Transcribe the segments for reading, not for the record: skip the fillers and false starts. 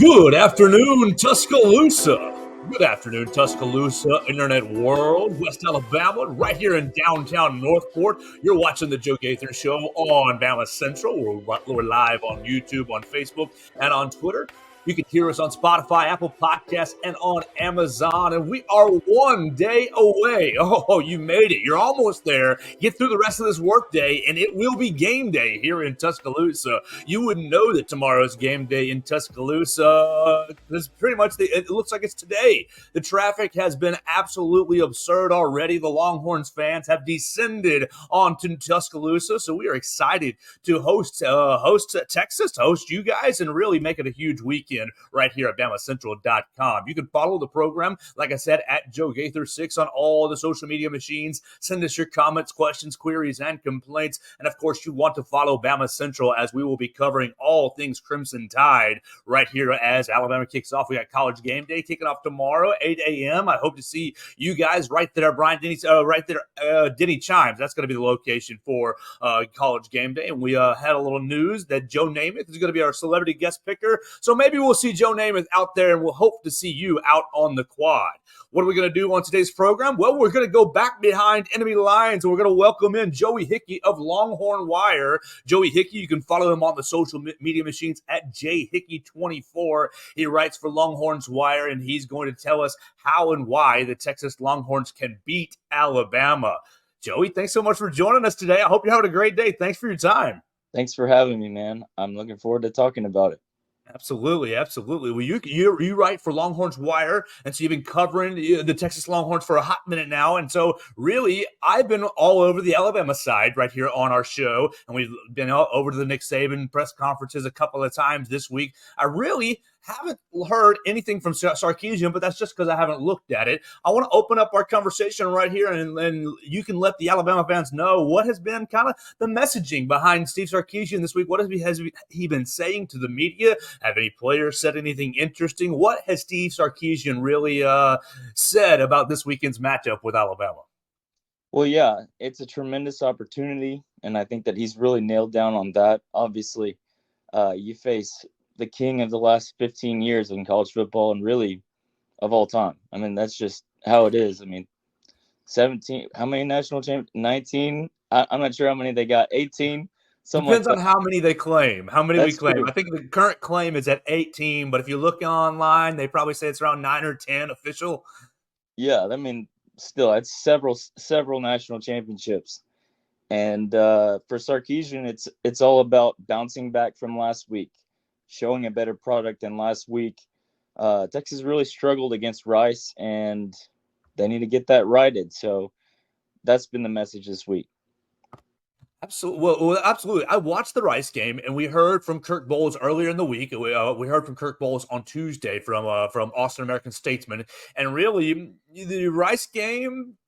Good afternoon, Tuscaloosa. Good afternoon, Tuscaloosa, Internet World, West Alabama, right here in downtown Northport. You're watching the Joe Gaither Show on Bama Central. We're live on YouTube, on Facebook, and on Twitter. You can hear us on Spotify, Apple Podcasts, and on Amazon. And we are one day away. Oh, you made it. You're almost there. Get through the rest of this workday, and it will be game day here in Tuscaloosa. You wouldn't know that tomorrow's game day in Tuscaloosa. It's pretty much it looks like it's today. The traffic has been absolutely absurd already. The Longhorns fans have descended onto Tuscaloosa, so we are excited to host Texas, to host you guys, and really make it a huge weekend right here at BamaCentral.com. You can follow the program, like I said, at Joe Gaither6 on all the social media machines. Send us your comments, questions, queries, and complaints. And of course, you want to follow Bama Central, as we will be covering all things Crimson Tide right here as Alabama kicks off. We got College Game Day kicking off tomorrow, 8 a.m. I hope to see you guys right there, Brian Denny, right there, Denny Chimes. That's going to be the location for College Game Day. And we had a little news that Joe Namath is going to be our celebrity guest picker. So maybe we'll see Joe Namath out there, and we'll hope to see you out on the quad. What are we going to do on today's program? Well, we're going to go back behind enemy lines, and we're going to welcome in Joey Hickey of Longhornswire. Joey Hickey, you can follow him on the social media machines at jhickey24. He writes for Longhornswire, and he's going to tell us how and why the Texas Longhorns can beat Alabama. Joey, thanks so much for joining us today. I hope you're having a great day. Thanks for your time. Thanks for having me, man. I'm looking forward to talking about it. Absolutely. Well, you write for Longhornswire, and so you've been covering the Texas Longhorns for a hot minute now. And so, really, I've been all over the Alabama side right here on our show, and we've been all over to the Nick Saban press conferences a couple of times this week. I really haven't heard anything from Sarkisian, but that's just because I haven't looked at it. I want to open up our conversation right here, and you can let the Alabama fans know what has been kind of the messaging behind Steve Sarkisian this week. What has he been saying to the media? Have any players said anything interesting? What has Steve Sarkisian really said about this weekend's matchup with Alabama? Well, yeah, it's a tremendous opportunity, and I think that he's really nailed down on that. Obviously, you face the king of the last 15 years in college football, and really of all time. I mean, that's just how it is. I mean, 17, how many national champions? 19? I'm not sure how many they got. 18? Depends on how many they claim, we claim. True. I think the current claim is at 18, but if you look online, they probably say it's around 9 or 10 official. Yeah, I mean, still, it's several national championships. And for Sarkisian, it's all about bouncing back from last week, showing a better product than last week. Texas really struggled against Rice, and they need to get that righted. So that's been the message this week. Absolutely. Well, absolutely. I watched the Rice game, and we heard from Kirk Bohls earlier in the week. We heard from Kirk Bohls on Tuesday from Austin American Statesman, and really the Rice game,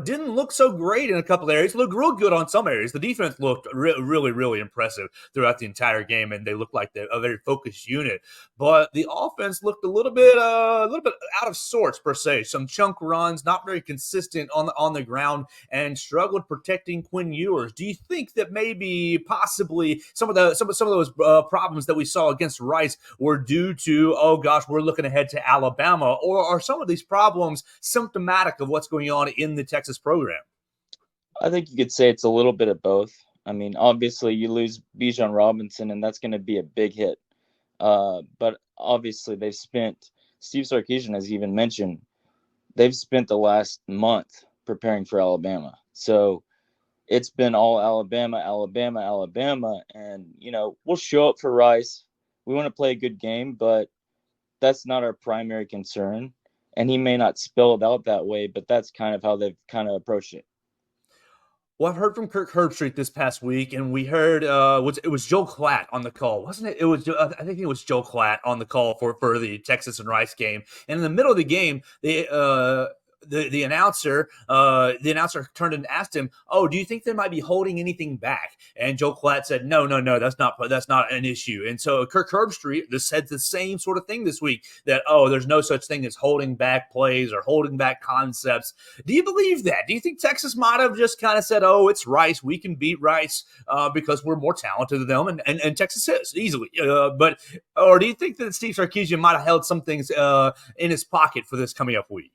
didn't look so great in a couple of areas. It looked real good on some areas. The defense looked really, really impressive throughout the entire game, and they looked like a very focused unit. But the offense looked a little bit out of sorts per se. Some chunk runs, not very consistent on the ground, and struggled protecting Quinn Ewers. Do you think that maybe possibly some of those problems that we saw against Rice were due to, oh gosh, we're looking ahead to Alabama, or are some of these problems symptomatic of what's going on in the Texas program? I think you could say it's a little bit of both. I mean, obviously you lose Bijan Robinson, and that's going to be a big hit. But obviously Steve Sarkisian has even mentioned, they've spent the last month preparing for Alabama. So it's been all Alabama. And, we'll show up for Rice. We want to play a good game, but that's not our primary concern. And he may not spell it out that way, but that's kind of how they've kind of approached it. Well, I've heard from Kirk Herbstreit this past week, and we heard it was Joe Klatt on the call, wasn't it? I think it was Joe Klatt on the call for the Texas and Rice game. And in the middle of the game, the announcer turned and asked him, "Oh, do you think they might be holding anything back?" And Joe Klatt said, "No, no, no, that's not an issue." And so Kirk Herbstreit said the same sort of thing this week, that there's no such thing as holding back plays or holding back concepts. Do you believe that? Do you think Texas might have just kind of said, "Oh, it's Rice, we can beat Rice because we're more talented than them," and Texas is easily, or do you think that Steve Sarkisian might have held some things in his pocket for this coming up week?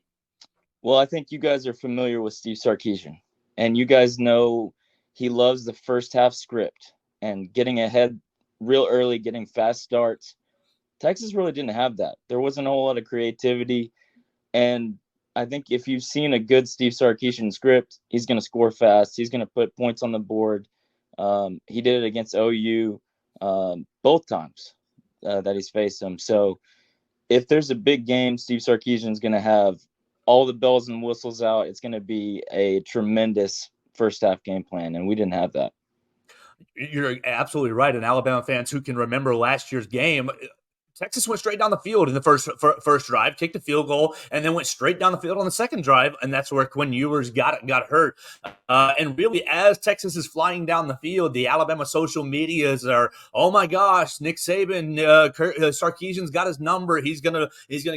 Well, I think you guys are familiar with Steve Sarkisian, and you guys know he loves the first half script and getting ahead real early, getting fast starts. Texas really didn't have that. There wasn't a whole lot of creativity, and I think if you've seen a good Steve Sarkisian script, he's going to score fast. He's going to put points on the board. He did it against OU both times that he's faced them. So if there's a big game, Steve Sarkisian's going to have all the bells and whistles out. It's going to be a tremendous first half game plan, and we didn't have that. You're absolutely right. And Alabama fans who can remember last year's game, Texas went straight down the field in the first drive, kicked a field goal, and then went straight down the field on the second drive, and that's where Quinn Ewers got hurt. And really, as Texas is flying down the field, the Alabama social medias are, "Oh my gosh, Nick Saban, Sarkisian's got his number. He's gonna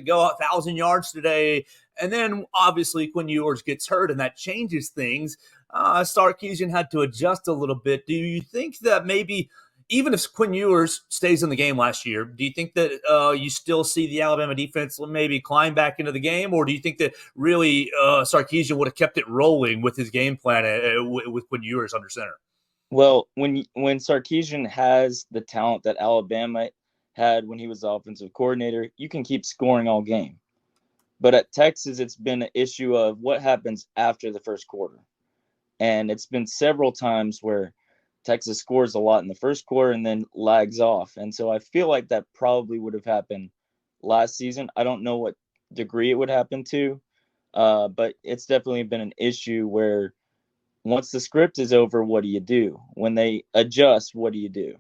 go 1,000 yards today." And then obviously Quinn Ewers gets hurt, and that changes things. Sarkisian had to adjust a little bit. Do you think that maybe, even if Quinn Ewers stays in the game last year, do you think that you still see the Alabama defense maybe climb back into the game? Or do you think that really Sarkisian would have kept it rolling with his game plan with Quinn Ewers under center? Well, when Sarkisian has the talent that Alabama had when he was the offensive coordinator, you can keep scoring all game. But at Texas, it's been an issue of what happens after the first quarter. And it's been several times where Texas scores a lot in the first quarter and then lags off. And so I feel like that probably would have happened last season. I don't know what degree it would happen to, but it's definitely been an issue where once the script is over, what do you do? When they adjust, what do you do?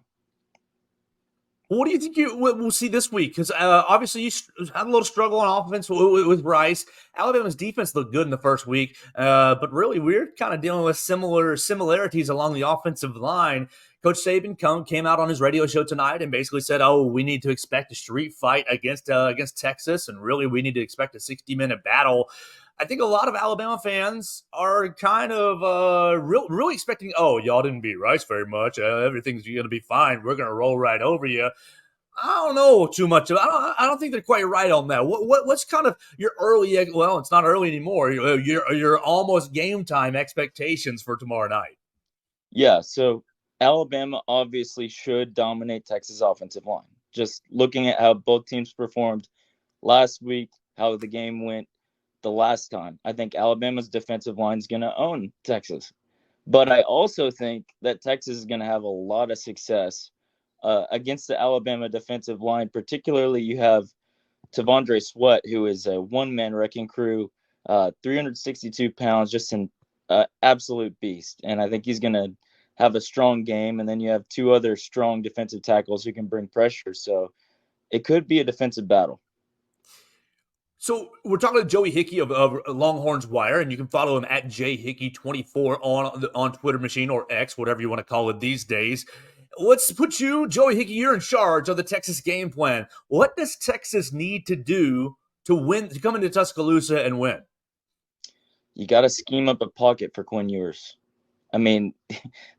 What do you think we'll see this week? Because obviously you had a little struggle on offense with Rice. Alabama's defense looked good in the first week, but really we're kind of dealing with similarities along the offensive line. Coach Saban came out on his radio show tonight and basically said, "Oh, we need to expect a street fight against Texas, and really we need to expect a 60-minute battle." I think a lot of Alabama fans are kind of really expecting, "Oh, y'all didn't beat Rice very much. Everything's going to be fine. We're going to roll right over you." I don't know too much. I don't think they're quite right on that. What's kind of your early? Well, it's not early anymore. Your almost game time expectations for tomorrow night. Yeah, so Alabama obviously should dominate Texas offensive line. Just looking at how both teams performed last week, how the game went the last time, I think Alabama's defensive line is going to own Texas. But I also think that Texas is going to have a lot of success against the Alabama defensive line. Particularly, you have T'Vondre Sweat, who is a one-man wrecking crew, 362 pounds, just an absolute beast. And I think he's going to have a strong game. And then you have two other strong defensive tackles who can bring pressure. So it could be a defensive battle. So we're talking to Joey Hickey of Longhornswire, and you can follow him at jhickey24 on Twitter machine or X, whatever you want to call it these days. Let's put you, Joey Hickey, you're in charge of the Texas game plan. What does Texas need to do to win, to come into Tuscaloosa and win? You got to scheme up a pocket for Quinn Ewers. I mean,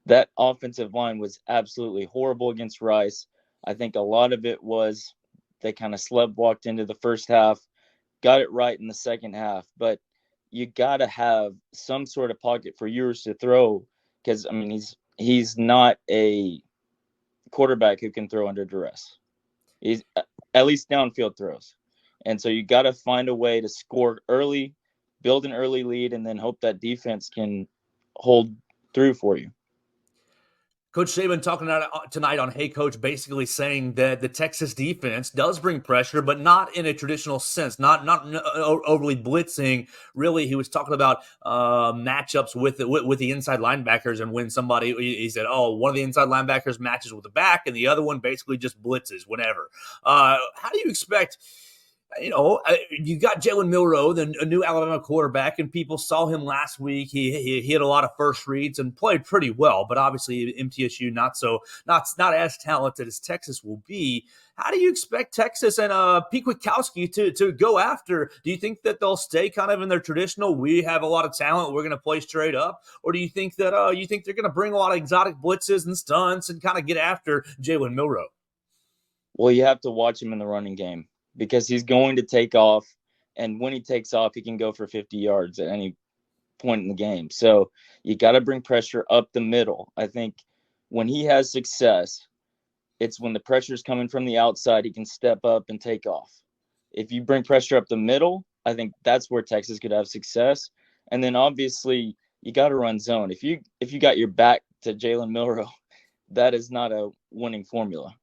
that offensive line was absolutely horrible against Rice. I think a lot of it was they kind of walked into the first half, got it right in the second half, but you got to have some sort of pocket for Ewers to throw, because I mean he's not a quarterback who can throw under duress. He's at least downfield throws, and so you got to find a way to score early, build an early lead, and then hope that defense can hold through for you. Coach Saban talking tonight on Hey Coach, basically saying that the Texas defense does bring pressure, but not in a traditional sense, not overly blitzing. Really, he was talking about matchups with the inside linebackers, and when somebody, he said, "Oh, one of the inside linebackers matches with the back, and the other one basically just blitzes whenever." How do you expect You got Jalen Milroe, a new Alabama quarterback, and people saw him last week. He hit a lot of first reads and played pretty well, but obviously MTSU not as talented as Texas will be. How do you expect Texas and Pete Kwiatkowski to go after? Do you think that they'll stay kind of in their traditional, we have a lot of talent, we're going to play straight up? Or do you think that they're going to bring a lot of exotic blitzes and stunts and kind of get after Jalen Milroe? Well, you have to watch him in the running game because he's going to take off. And when he takes off, he can go for 50 yards at any point in the game. So you got to bring pressure up the middle. I think when he has success, it's when the pressure is coming from the outside, he can step up and take off. If you bring pressure up the middle, I think that's where Texas could have success. And then obviously you got to run zone. If you got your back to Jalen Milroe, that is not a winning formula.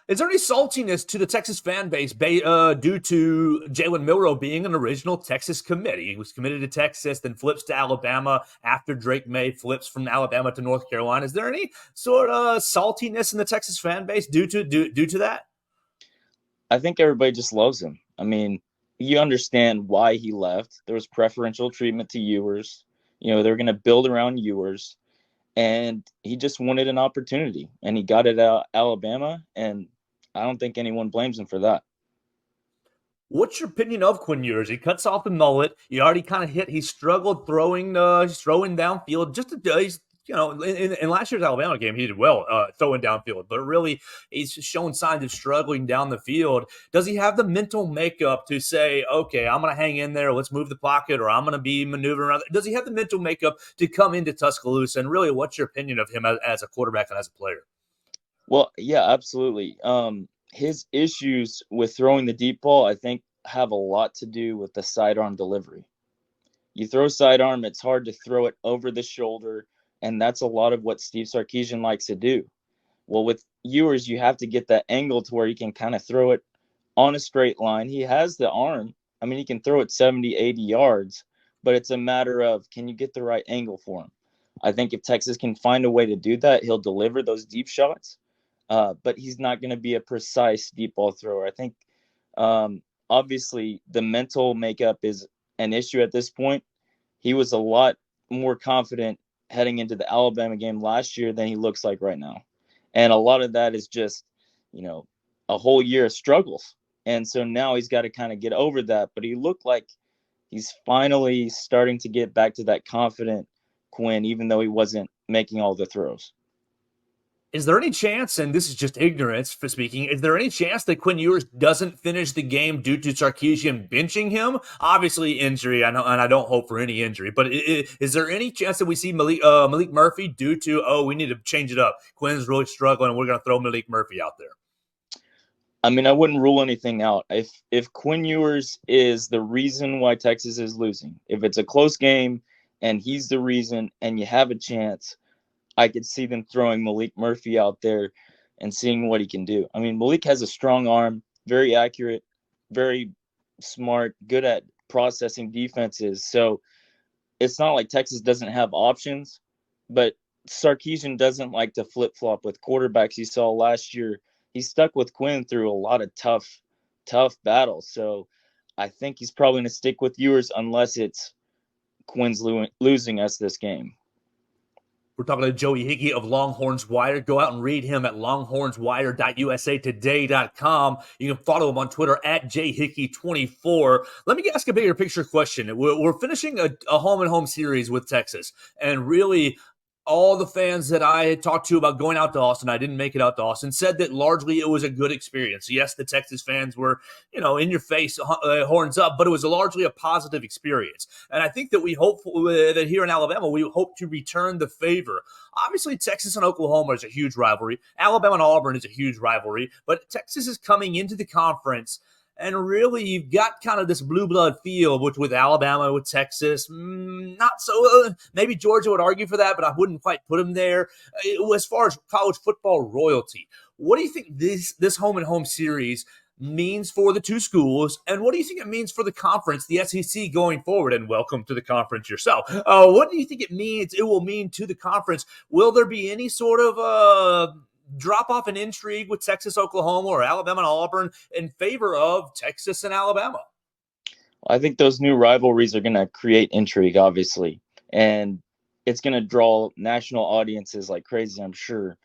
Is there any saltiness to the Texas fan base due to Jalen Milroe being an original Texas committee? He was committed to Texas, then flips to Alabama after Drake May flips from Alabama to North Carolina. Is there any sort of saltiness in the Texas fan base due to that? I think everybody just loves him. I mean, you understand why he left. There was preferential treatment to Ewers. They're going to build around Ewers. And he just wanted an opportunity. And he got it at Alabama, and I don't think anyone blames him for that. What's your opinion of Quinn Ewers? He cuts off the mullet. He already kind of he struggled throwing downfield. In last year's Alabama game, he did well throwing downfield, but really he's showing signs of struggling down the field. Does he have the mental makeup to say, okay, I'm going to hang in there, let's move the pocket, or I'm going to be maneuvering around? Does he have the mental makeup to come into Tuscaloosa? And really, what's your opinion of him as a quarterback and as a player? Well, yeah, absolutely. His issues with throwing the deep ball, I think, have a lot to do with the sidearm delivery. You throw sidearm, it's hard to throw it over the shoulder, and that's a lot of what Steve Sarkisian likes to do. Well, with Ewers, you have to get that angle to where you can kind of throw it on a straight line. He has the arm. I mean, he can throw it 70, 80 yards, but it's a matter of, can you get the right angle for him? I think if Texas can find a way to do that, he'll deliver those deep shots. But he's not going to be a precise deep ball thrower. I think, obviously, the mental makeup is an issue at this point. He was a lot more confident heading into the Alabama game last year than he looks like right now. And a lot of that is just, a whole year of struggles. And so now he's got to kind of get over that. But he looked like he's finally starting to get back to that confident Quinn, even though he wasn't making all the throws. Is there any chance, and this is just ignorance for speaking, is there any chance that Quinn Ewers doesn't finish the game due to Sarkisian benching him? Obviously injury, I know, and I don't hope for any injury, but is there any chance that we see Malik Murphy due to, we need to change it up, Quinn's really struggling and we're going to throw Malik Murphy out there? I mean, I wouldn't rule anything out. If Quinn Ewers is the reason why Texas is losing, if it's a close game and he's the reason and you have a chance, I could see them throwing Malik Murphy out there and seeing what he can do. I mean, Malik has a strong arm, very accurate, very smart, good at processing defenses. So it's not like Texas doesn't have options, but Sarkisian doesn't like to flip-flop with quarterbacks. He saw last year, he stuck with Quinn through a lot of tough battles. So I think he's probably going to stick with Ewers unless it's Quinn's losing us this game. We're talking to Joey Hickey of Longhornswire. Go out and read him at longhornswire.usatoday.com. You can follow him on Twitter at jhickey24. Let me ask a bigger picture question. We're finishing a home-and-home series with Texas, and really all the fans that I had talked to about going out to Austin, I didn't make it out to Austin, said that largely it was a good experience. Yes, the Texas fans were, in your face, horns up, but it was largely a positive experience. And I think that we hope that here in Alabama, we hope to return the favor. Obviously, Texas and Oklahoma is a huge rivalry. Alabama and Auburn is a huge rivalry, but Texas is coming into the conference. And really, you've got kind of this blue blood feel with Alabama, with Texas. Not so. Maybe Georgia would argue for that, but I wouldn't quite put them there. As far as college football royalty, what do you think this home and home series means for the two schools, and what do you think it means for the conference, the SEC, going forward? And welcome to the conference yourself. What do you think it means? It will mean to the conference. Will there be any sort of drop off an intrigue with Texas, Oklahoma, or Alabama and Auburn in favor of Texas and Alabama? I think those new rivalries are going to create intrigue, obviously, and it's going to draw national audiences like crazy, I'm sure.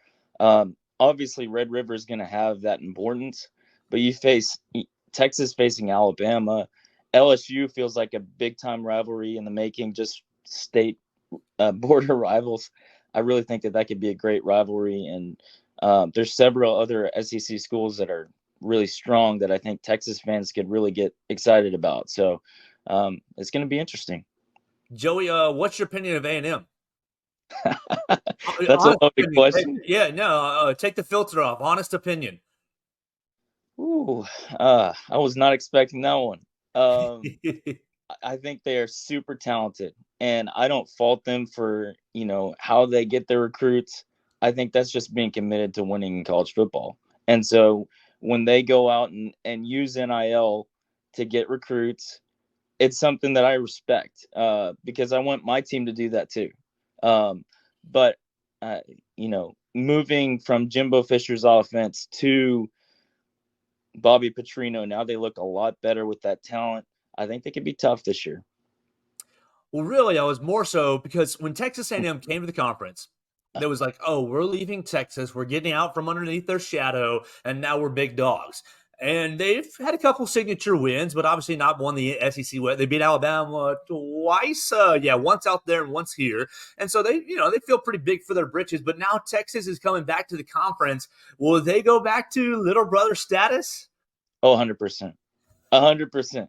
Obviously, Red River is going to have that importance, but you face Texas facing Alabama. LSU feels like a big-time rivalry in the making, just state border rivals. I really think that could be a great rivalry, and there's several other SEC schools that are really strong that I think Texas fans could really get excited about. So it's going to be interesting. Joey, what's your opinion of A&M? That's a Honest loaded opinion. question. Yeah, no, take the filter off. Honest opinion. Ooh, I was not expecting that one. I think they are super talented, and I don't fault them for how they get their recruits. I think that's just being committed to winning in college football. And so when they go out and use NIL to get recruits, it's something that I respect because I want my team to do that too. But moving from Jimbo Fisher's offense to Bobby Petrino, now they look a lot better with that talent. I think they could be tough this year. Well, really, I was more so because when Texas A&M came to the conference, there was like, oh, we're leaving Texas. We're getting out from underneath their shadow, and now we're big dogs. And they've had a couple signature wins, but obviously not won the SEC West. They beat Alabama twice. Once out there and once here. And so they feel pretty big for their britches. But now Texas is coming back to the conference. Will they go back to little brother status? Oh, 100%. 100%.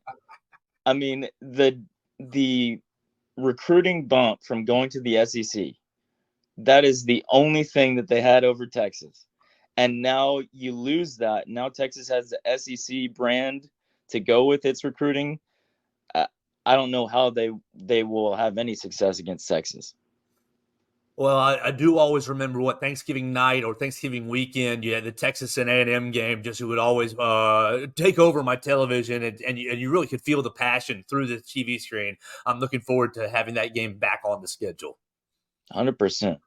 I mean, the recruiting bump from going to the SEC, that is the only thing that they had over Texas. And now you lose that. Now Texas has the SEC brand to go with its recruiting. I don't know how they will have any success against Texas. Well, I do always remember what Thanksgiving night or Thanksgiving weekend, you had the Texas and A&M game. Just it would always take over my television, and you really could feel the passion through the TV screen. I'm looking forward to having that game back on the schedule. 100%.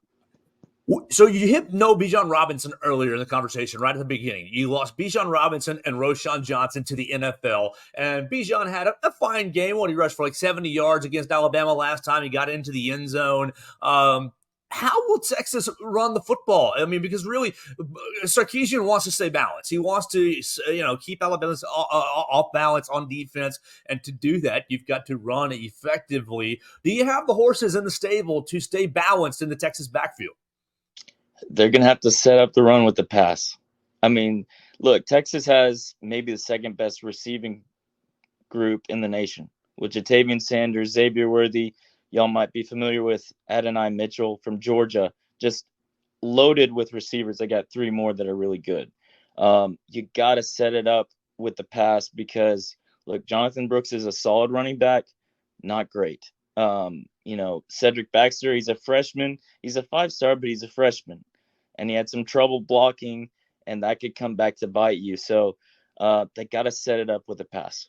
So you hit Bijan Robinson earlier in the conversation, right at the beginning. You lost Bijan Robinson and Roschon Johnson to the NFL, and Bijan had a fine game when he rushed for like 70 yards against Alabama last time. He got into the end zone. How will Texas run the football? I mean, because really, Sarkisian wants to stay balanced. He wants to, keep Alabama off balance on defense, and to do that, you've got to run effectively. Do you have the horses in the stable to stay balanced in the Texas backfield? They're going to have to set up the run with the pass. I mean, look, Texas has maybe the second best receiving group in the nation with Jatavian Sanders, Xavier Worthy. Y'all might be familiar with Adonai Mitchell from Georgia, just loaded with receivers. They got three more that are really good. You got to set it up with the pass because, look, Jonathan Brooks is a solid running back, not great. Cedric Baxter, he's a freshman. He's a 5-star, but he's a freshman. And he had some trouble blocking, and that could come back to bite you. So they got to set it up with a pass.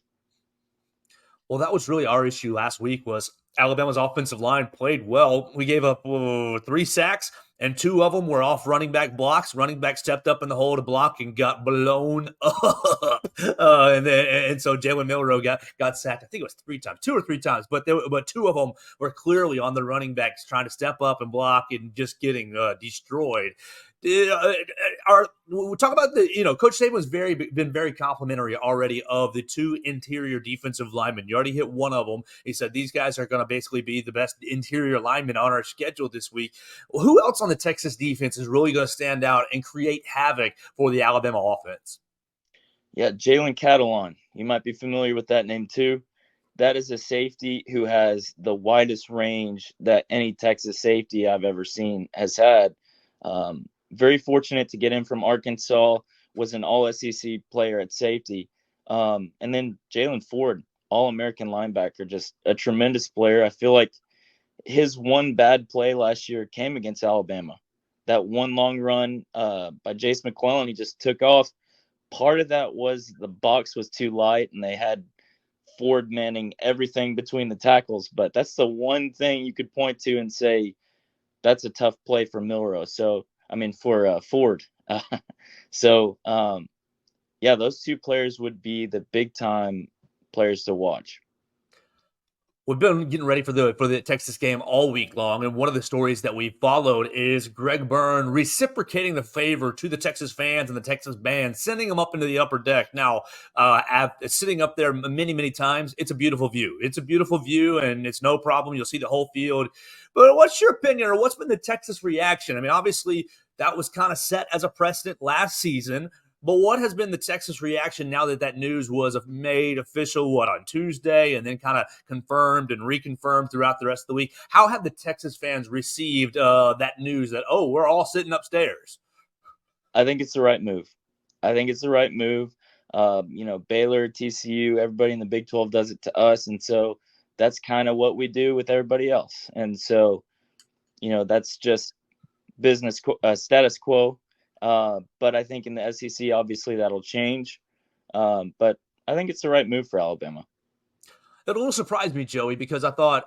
Well, that was really our issue last week was Alabama's offensive line played well. We gave up 3 sacks, and 2 of them were off running back blocks. Running back stepped up in the hole to block and got blown up. And so Jalen Milroe got sacked. I think it was 3 times, 2 or 3 times, but 2 of them were clearly on the running backs trying to step up and block and just getting destroyed. We talk about Coach Saban has been very complimentary already of the 2 interior defensive linemen. You already hit one of them. He said these guys are going to basically be the best interior linemen on our schedule this week. Well, who else on the Texas defense is really going to stand out and create havoc for the Alabama offense? Yeah, Jalen Catalon. You might be familiar with that name too. That is a safety who has the widest range that any Texas safety I've ever seen has had. Very fortunate to get him from Arkansas, was an all-SEC player at safety. And then Jalen Ford, all-American linebacker, just a tremendous player. I feel like his one bad play last year came against Alabama. That one long run by Jace McClellan, he just took off. Part of that was the box was too light, and they had Ford manning everything between the tackles. But that's the one thing you could point to and say, that's a tough play for Milroe. So, I mean, for Ford. So, yeah, those two players would be the big time players to watch. We've been getting ready for the Texas game all week long, and one of the stories that we followed is Greg Byrne reciprocating the favor to the Texas fans and the Texas band, sending them up into the upper deck. Now, sitting up there many times, it's a beautiful view. It's a beautiful view, and it's no problem. You'll see the whole field. But what's your opinion, or what's been the Texas reaction? I mean, obviously, that was kind of set as a precedent last season. But what has been the Texas reaction now that that news was made official, on Tuesday, and then kind of confirmed and reconfirmed throughout the rest of the week? How have the Texas fans received that news that, we're all sitting upstairs? I think it's the right move. Baylor, TCU, everybody in the Big 12 does it to us. And so that's kind of what we do with everybody else. And so, that's just business status quo. But I think in the SEC, obviously that'll change. But I think it's the right move for Alabama. It a little surprised me, Joey, because I thought,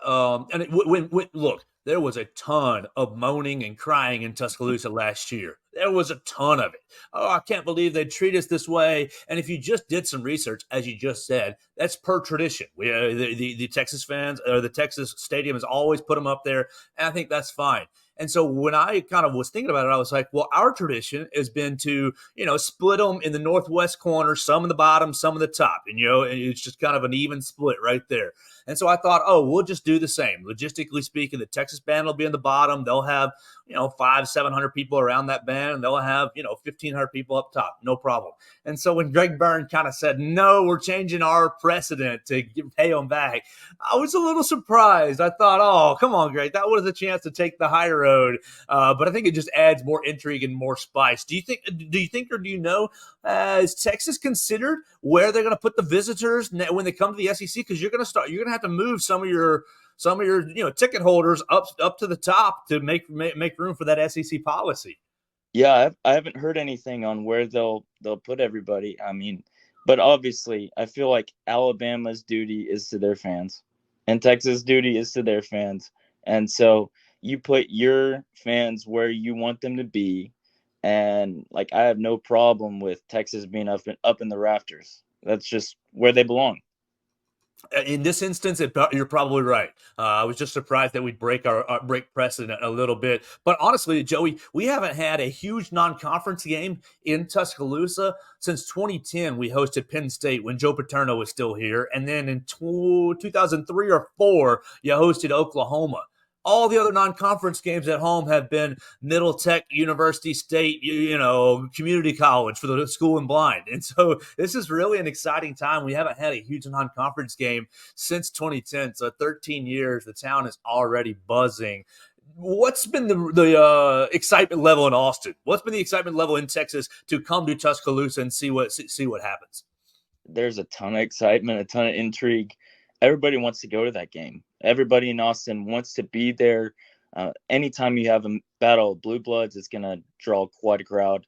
look, there was a ton of moaning and crying in Tuscaloosa last year. There was a ton of it. Oh, I can't believe they treat us this way. And if you just did some research, as you just said, that's per tradition. The Texas fans, or the Texas stadium has always put them up there, and I think that's fine. And so when I kind of was thinking about it, I was like, well, our tradition has been to, split them in the northwest corner, some in the bottom, some in the top. And, it's just kind of an even split right there. And so I thought, we'll just do the same. Logistically speaking, the Texas band will be in the bottom. They'll have, 500-700 people around that band, and they'll have, 1,500 people up top. No problem. And so when Greg Byrne kind of said, no, we're changing our precedent to pay them back, I was a little surprised. I thought, oh, come on, Greg, that was a chance to take the high road. But I think it just adds more intrigue and more spice. Do you think, or do you know, is Texas considered where they're going to put the visitors when they come to the SEC? Because you're going to have to move some of your ticket holders up to the top to make room for that SEC policy. Yeah, I haven't heard anything on where they'll put everybody. I mean, but obviously, I feel like Alabama's duty is to their fans, and Texas' duty is to their fans. And so you put your fans where you want them to be, and like I have no problem with Texas being up in the rafters. That's just where they belong. In this instance, you're probably right. I was just surprised that we'd break precedent a little bit. But honestly, Joey, we haven't had a huge non-conference game in Tuscaloosa since 2010. We hosted Penn State when Joe Paterno was still here. And then in 2003 or 4, you hosted Oklahoma. All the other non-conference games at home have been Middle Tech, University State, community college for the school and blind. And so this is really an exciting time. We haven't had a huge non-conference game since 2010. So 13 years, the town is already buzzing. What's been the excitement level in Austin? What's been the excitement level in Texas to come to Tuscaloosa and see what happens? There's a ton of excitement, a ton of intrigue. Everybody wants to go to that game. Everybody in Austin wants to be there. Anytime you have a battle of blue bloods, it's going to draw quite a crowd.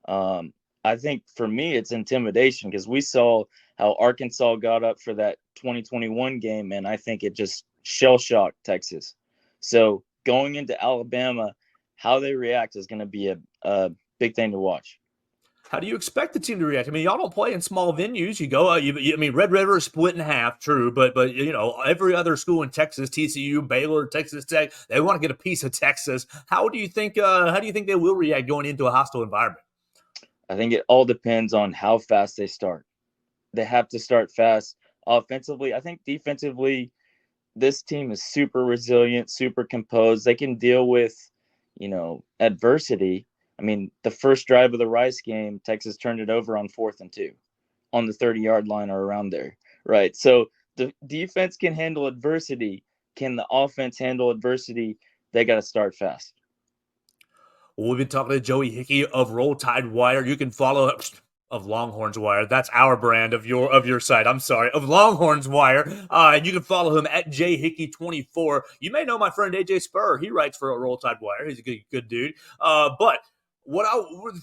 I think for me, it's intimidation because we saw how Arkansas got up for that 2021 game, and I think it just shell-shocked Texas. So going into Alabama, how they react is going to be a big thing to watch. How do you expect the team to react? I mean, y'all don't play in small venues. You go, Red River is split in half, true, but every other school in Texas, TCU, Baylor, Texas Tech, they want to get a piece of Texas. How do you think they will react going into a hostile environment? I think it all depends on how fast they start. They have to start fast. Offensively, I think defensively, this team is super resilient, super composed. They can deal with, adversity. I mean, the first drive of the Rice game, Texas turned it over on 4th and 2 on the 30-yard line or around there, right? So the defense can handle adversity. Can the offense handle adversity? They got to start fast. Well, we've been talking to Joey Hickey of Roll Tide Wire. You can follow of Longhornswire. That's our brand of your site. I'm sorry, of Longhornswire. And you can follow him at jhickey24. You may know my friend AJ Spur. He writes for Roll Tide Wire. He's a good dude. But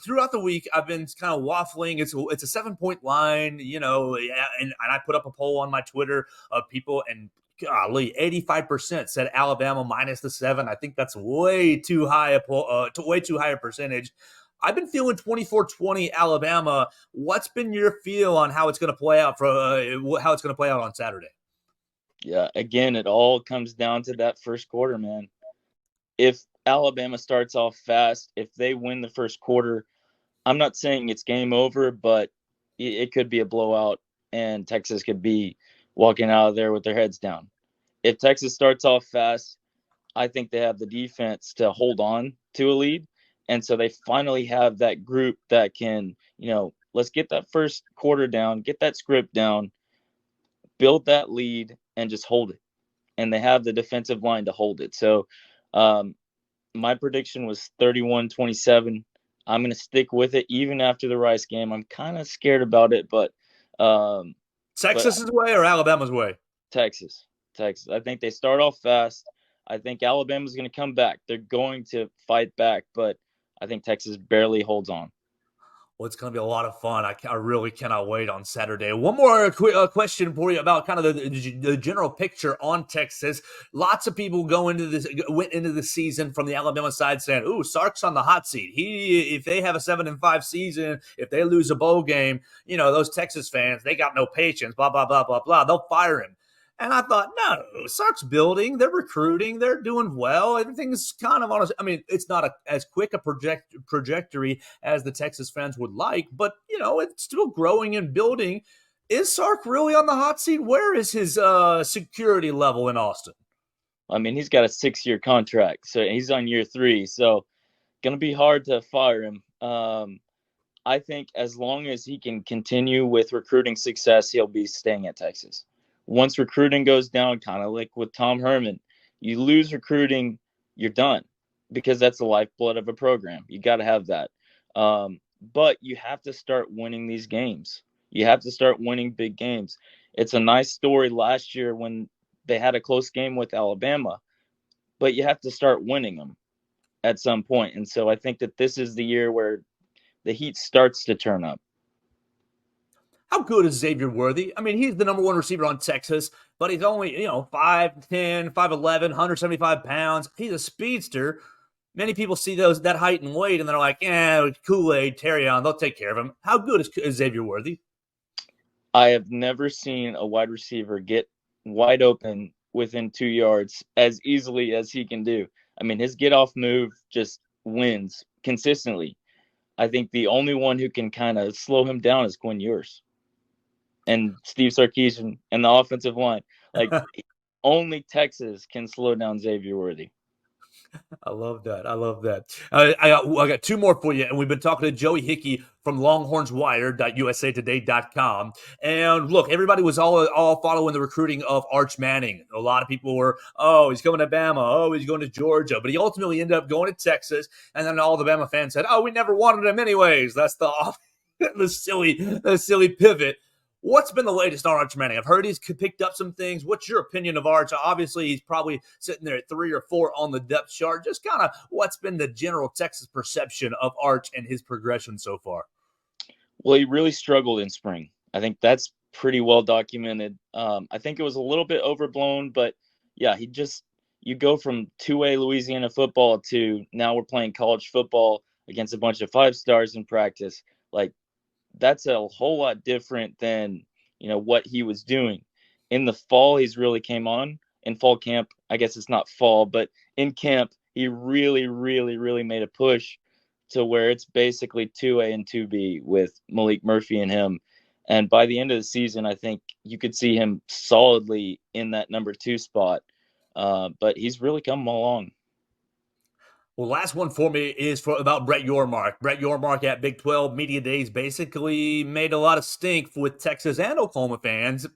throughout the week, I've been kind of waffling. It's a 7-point line, and I put up a poll on my Twitter of people, and golly, 85% said Alabama minus the 7. I think that's way too high a percentage. I've been feeling 24-20 Alabama. What's been your feel on how it's going to play out on Saturday? Yeah, again, it all comes down to that first quarter, man. If Alabama starts off fast, if they win the first quarter, I'm not saying it's game over, but it could be a blowout and Texas could be walking out of there with their heads down. If Texas starts off fast, I think they have the defense to hold on to a lead. And so they finally have that group that can, let's get that first quarter down, get that script down, build that lead, and just hold it. And they have the defensive line to hold it. So my prediction was 31-27. I'm going to stick with it even after the Rice game. I'm kind of scared about it, but Texas's way or Alabama's way? Texas. I think they start off fast. I think Alabama's going to come back. They're going to fight back, but I think Texas barely holds on. Well, it's going to be a lot of fun. I really cannot wait on Saturday. One more question for you about kind of the general picture on Texas. Lots of people went into the season from the Alabama side saying, "Ooh, Sark's on the hot seat. If they have a 7-5 season, if they lose a bowl game, those Texas fans, they got no patience. Blah blah blah blah blah. They'll fire him." And I thought, no, Sark's building. They're recruiting. They're doing well. Everything's kind of on. It's not as quick a trajectory as the Texas fans would like, but it's still growing and building. Is Sark really on the hot seat? Where is his security level in Austin? He's got a 6-year contract, so he's on year 3. So, gonna be hard to fire him. I think as long as he can continue with recruiting success, he'll be staying at Texas. Once recruiting goes down, kind of like with Tom Herman, you lose recruiting, you're done, because that's the lifeblood of a program. You got to have that. But you have to start winning these games. You have to start winning big games. It's a nice story last year when they had a close game with Alabama, but you have to start winning them at some point. And so I think that this is the year where the heat starts to turn up. How good is Xavier Worthy? He's the number one receiver on Texas, but he's only, 5'10", 5'11", 175 pounds. He's a speedster. Many people see that height and weight, and they're like, Kool-Aid, Terry on, they'll take care of him. How good is Xavier Worthy? I have never seen a wide receiver get wide open within 2 yards as easily as he can do. His get-off move just wins consistently. I think the only one who can kind of slow him down is Quinn Ewers and Steve Sarkisian and the offensive line. Like, only Texas can slow down Xavier Worthy. I love that. I got 2 more for you, and we've been talking to Joey Hickey from LonghornsWire.usatoday.com. And look, everybody was all following the recruiting of Arch Manning. A lot of people were, he's going to Bama. He's going to Georgia. But he ultimately ended up going to Texas, and then all the Bama fans said, we never wanted him anyways. That's the silly pivot. What's been the latest on Arch Manning? I've heard he's picked up some things. What's your opinion of Arch? Obviously, he's probably sitting there at 3 or 4 on the depth chart. Just kind of what's been the general Texas perception of Arch and his progression so far? Well, he really struggled in spring. I think that's pretty well documented. I think it was a little bit overblown, but yeah, you go from 2A Louisiana football to now we're playing college football against a bunch of 5-stars in practice. Like, that's a whole lot different than, what he was doing. In the fall, he's really came on. In fall camp, I guess it's not fall, but in camp, he really, really, really made a push to where it's basically 2A and 2B with Malik Murphy and him. And by the end of the season, I think you could see him solidly in that number 2 spot. But he's really come along. Well, last one for me is about Brett Yormark. Brett Yormark at Big 12 Media Days basically made a lot of stink with Texas and Oklahoma fans,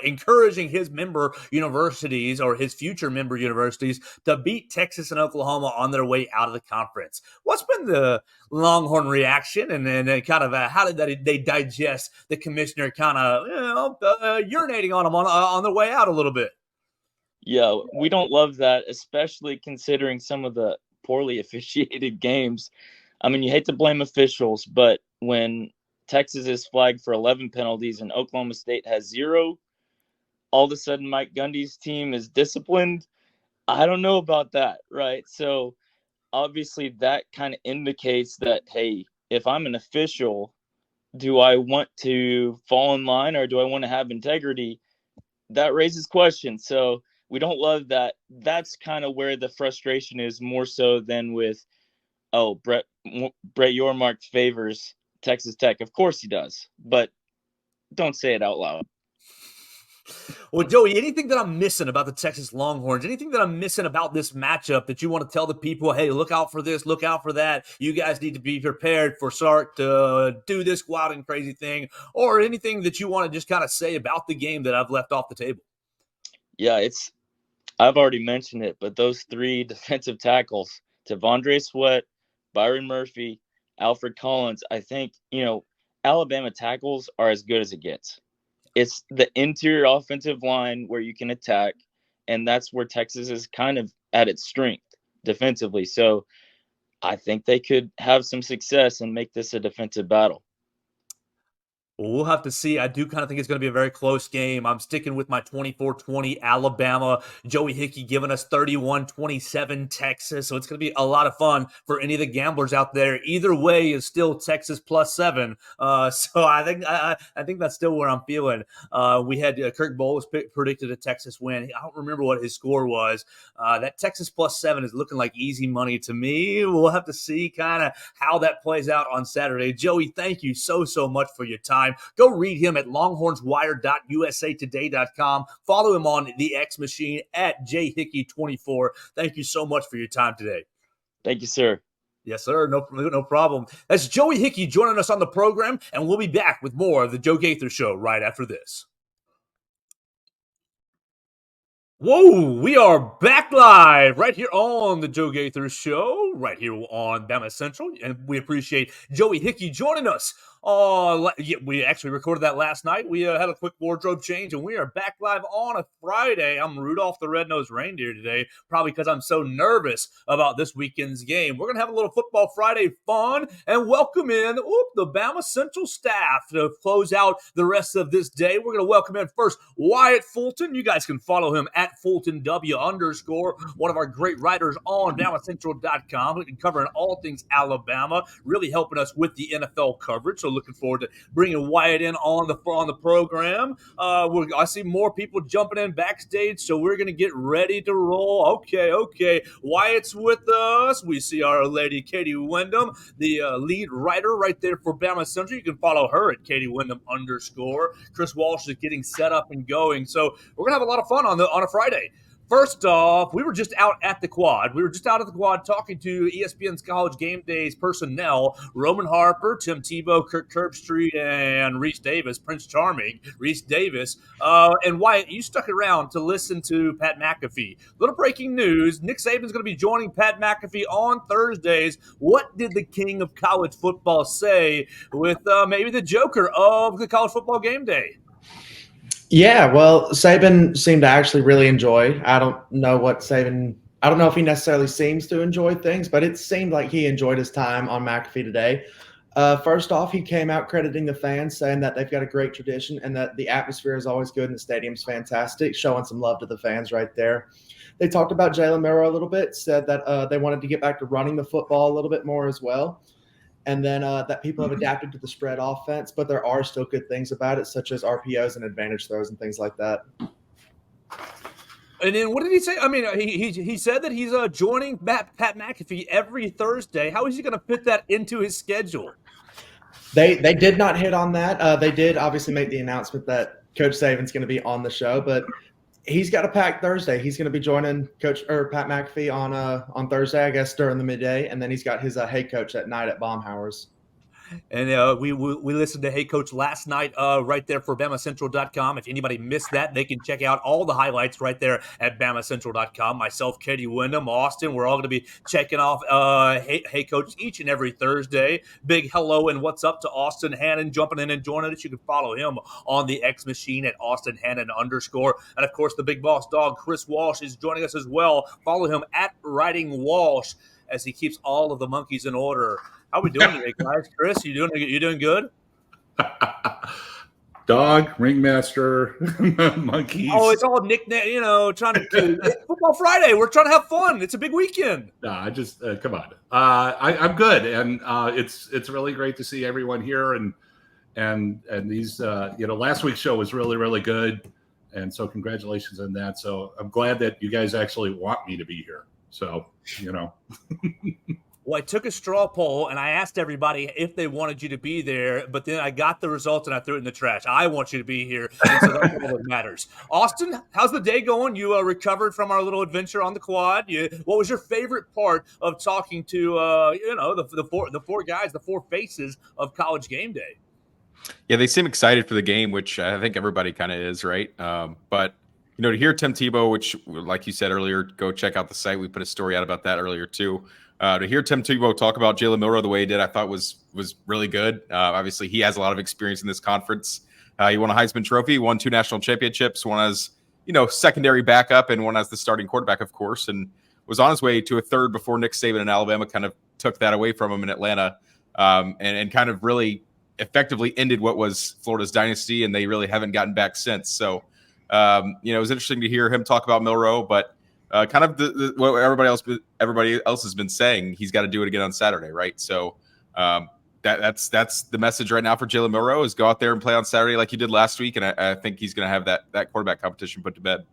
encouraging his member universities or his future member universities to beat Texas and Oklahoma on their way out of the conference. What's been the Longhorn reaction, and then kind of how did they digest the commissioner kind of urinating on them on their way out a little bit? Yeah, we don't love that, especially considering some of the poorly officiated games. You hate to blame officials, but when Texas is flagged for 11 penalties and Oklahoma State has 0, all of a sudden Mike Gundy's team is disciplined. I don't know about that, right? So obviously that kind of indicates that, hey, if I'm an official, do I want to fall in line or do I want to have integrity? That raises questions. So we don't love that. That's kind of where the frustration is, more so than with, oh, Brett Yormark favors Texas Tech. Of course he does, but don't say it out loud. Well, Joey, anything that I'm missing about the Texas Longhorns, anything that I'm missing about this matchup that you want to tell the people, hey, look out for this, look out for that. You guys need to be prepared for Sark to do this wild and crazy thing, or anything that you want to just kind of say about the game that I've left off the table? Yeah, I've already mentioned it, but those three defensive tackles, T'Vondre Sweat, Byron Murphy, Alfred Collins, I think, Alabama tackles are as good as it gets. It's the interior offensive line where you can attack, and that's where Texas is kind of at its strength defensively. So I think they could have some success and make this a defensive battle. Well, we'll have to see. I do kind of think it's going to be a very close game. I'm sticking with my 24-20 Alabama. Joey Hickey giving us 31-27 Texas. So it's going to be a lot of fun for any of the gamblers out there. Either way is still Texas +7. So I think that's still where I'm feeling. We had Kirk Bowles predicted a Texas win. I don't remember what his score was. That Texas +7 is looking like easy money to me. We'll have to see kind of how that plays out on Saturday. Joey, thank you so much for your time. Go read him at longhornswire.usatoday.com. Follow him on the X machine at jhickey24. Thank you so much for your time today. Thank you, sir. Yes, sir. No problem. That's Joey Hickey joining us on the program, and we'll be back with more of the Joe Gaither Show right after this. Whoa, we are back live right here on the Joe Gaither Show, right here on Bama Central, and we appreciate Joey Hickey joining us. We actually recorded that last night. We had a quick wardrobe change, and we are back live on a Friday. I'm Rudolph the Red-Nosed Reindeer today, probably because I'm so nervous about this weekend's game. We're going to have a little Football Friday fun and welcome in the BamaCentral staff to close out the rest of this day. We're going to welcome in first Wyatt Fulton. You guys can follow him at FultonW_, one of our great writers on BamaCentral.com, covering all things Alabama, really helping us with the NFL coverage. So looking forward to bringing Wyatt in on the program. I see more people jumping in backstage, so we're going to get ready to roll. Okay. Wyatt's with us. We see our lady Katie Wyndham, the lead writer right there for Bama Central. You can follow her at Katie Wyndham_. Chris Walsh is getting set up and going. So we're going to have a lot of fun on a Friday. First off, we were just out at the Quad. Talking to ESPN's College Game Days personnel, Roman Harper, Tim Tebow, Kirk Herbstreit, and Reese Davis, Prince Charming, Reese Davis. And Wyatt, you stuck around to listen to Pat McAfee. Little breaking news, Nick Saban's going to be joining Pat McAfee on Thursdays. What did the king of college football say with maybe the joker of the College Football Game Day? Yeah, well, Saban seemed to actually really enjoy. I don't know if he necessarily seems to enjoy things, but it seemed like he enjoyed his time on McAfee today. First off, he came out crediting the fans, saying that they've got a great tradition and that the atmosphere is always good and the stadium's fantastic, showing some love to the fans right there. They talked about Jalen Milroe a little bit, said that they wanted to get back to running the football a little bit more as well. And then that people have adapted to the spread offense, but there are still good things about it, such as RPOs and advantage throws and things like that. And then what did he say? I mean, he said that he's joining Pat McAfee every Thursday. How is he going to fit that into his schedule? They did not hit on that. They did obviously make the announcement that Coach Saban's going to be on the show, but he's got a packed Thursday. He's going to be joining Pat McAfee on Thursday, I guess, during the midday, and then he's got his Hey Coach at night at Baumhauer's. And we listened to Hey Coach last night right there for BamaCentral.com. If anybody missed that, they can check out all the highlights right there at BamaCentral.com. Myself, Katie Wyndham, Austin, we're all going to be checking off Hey Coach each and every Thursday. Big hello and what's up to Austin Hannon jumping in and joining us. You can follow him on the X machine at Austin Hannon_. And of course, the big boss dog, Chris Walsh, is joining us as well. Follow him at Writing Walsh as he keeps all of the monkeys in order. How we doing today, guys? Chris, you doing good? Dog, ringmaster, monkeys. Oh, it's all nickname, trying to it's Football Friday. We're trying to have fun. It's a big weekend. I just come on. I'm good, and it's really great to see everyone here, and these last week's show was really, really good, and so congratulations on that. So I'm glad that you guys actually want me to be here. So Well, I took a straw poll and I asked everybody if they wanted you to be there, but then I got the results and I threw it in the trash. I want you to be here, and so that's all that matters. Austin, how's the day going? You recovered from our little adventure on the quad. What was your favorite part of talking to the four guys, the four faces of College Game Day? Yeah, they seem excited for the game, which I think everybody kind of is, right? But to hear Tim Tebow, which, like you said earlier, go check out the site. We put a story out about that earlier too. To hear Tim Tebow talk about Jalen Milroe the way he did, I thought was really good. Obviously, he has a lot of experience in this conference. He won a Heisman Trophy, won 2 national championships, one as secondary backup, and one as the starting quarterback, of course, and was on his way to a third before Nick Saban in Alabama kind of took that away from him in Atlanta, and kind of really effectively ended what was Florida's dynasty, and they really haven't gotten back since. So, it was interesting to hear him talk about Milroe, but kind of what everybody else has been saying, he's got to do it again on Saturday, right? So that's the message right now for Jalen Milroe is go out there and play on Saturday like you did last week, and I think he's going to have that quarterback competition put to bed.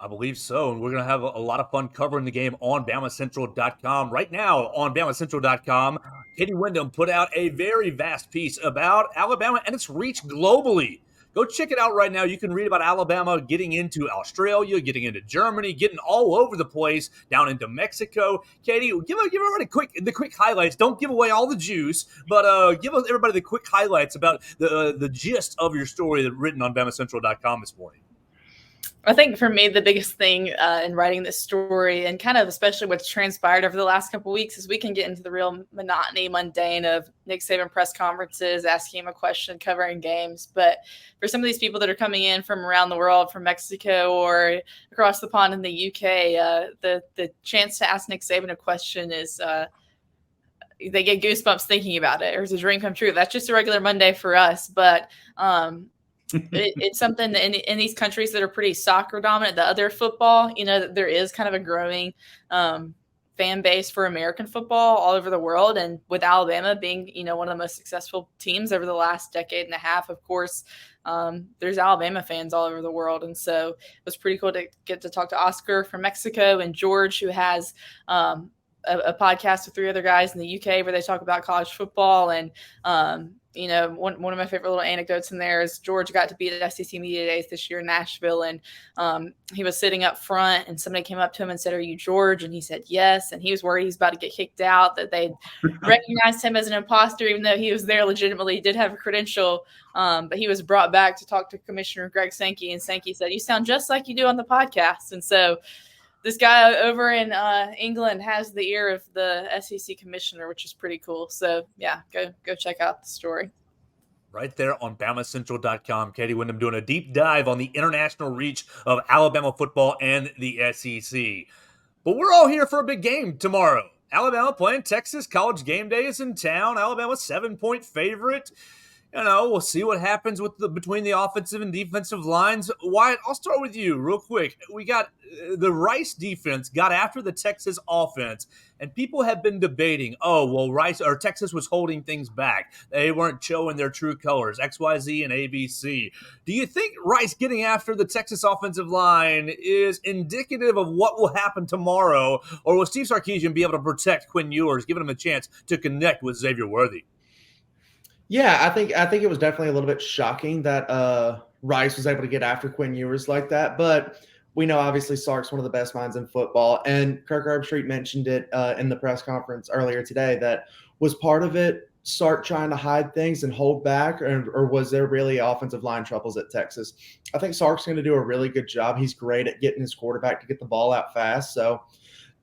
I believe so, and we're going to have a lot of fun covering the game on BamaCentral.com. Right now on BamaCentral.com, Katie Wyndham put out a very vast piece about Alabama and its reach globally. Go check it out right now. You can read about Alabama getting into Australia, getting into Germany, getting all over the place, down into Mexico. Katie, give everybody the quick highlights. Don't give away all the juice, but give everybody the quick highlights about the gist of your story that written on BamaCentral.com this morning. I think for me, the biggest thing in writing this story, and kind of especially what's transpired over the last couple of weeks, is we can get into the real monotony, mundane of Nick Saban press conferences, asking him a question, covering games. But for some of these people that are coming in from around the world, from Mexico or across the pond in the UK, the chance to ask Nick Saban a question is they get goosebumps thinking about it, or it's a dream come true. That's just a regular Monday for us. But it's something that in these countries that are pretty soccer dominant, the other football, there is kind of a growing fan base for American football all over the world. And with Alabama being, one of the most successful teams over the last decade and a half, of course, there's Alabama fans all over the world. And so it was pretty cool to get to talk to Oscar from Mexico, and George, who has a podcast with 3 other guys in the UK where they talk about college football. And one of my favorite little anecdotes in there is George got to be at SEC Media Days this year in Nashville, and he was sitting up front, and somebody came up to him and said, "Are you George?" And he said, "Yes." And he was worried he's about to get kicked out, that they recognized him as an imposter, even though he was there legitimately. He did have a credential, but he was brought back to talk to Commissioner Greg Sankey, and Sankey said, "You sound just like you do on the podcast." And so this guy over in England has the ear of the SEC commissioner, which is pretty cool. So, yeah, go check out the story. Right there on BamaCentral.com, Katie Wyndham doing a deep dive on the international reach of Alabama football and the SEC. But we're all here for a big game tomorrow. Alabama playing Texas. College Game Day is in town. Alabama's 7-point favorite. We'll see what happens between the offensive and defensive lines. Wyatt, I'll start with you real quick. We got the Rice defense got after the Texas offense, and people have been debating, Rice or Texas was holding things back. They weren't showing their true colors, XYZ and ABC. Do you think Rice getting after the Texas offensive line is indicative of what will happen tomorrow, or will Steve Sarkisian be able to protect Quinn Ewers, giving him a chance to connect with Xavier Worthy? Yeah, I think it was definitely a little bit shocking that Rice was able to get after Quinn Ewers like that. But we know obviously Sark's one of the best minds in football, and Kirk Herbstreit mentioned it in the press conference earlier today. That was part of it. Sark trying to hide things and hold back, or was there really offensive line troubles at Texas? I think Sark's going to do a really good job. He's great at getting his quarterback to get the ball out fast. So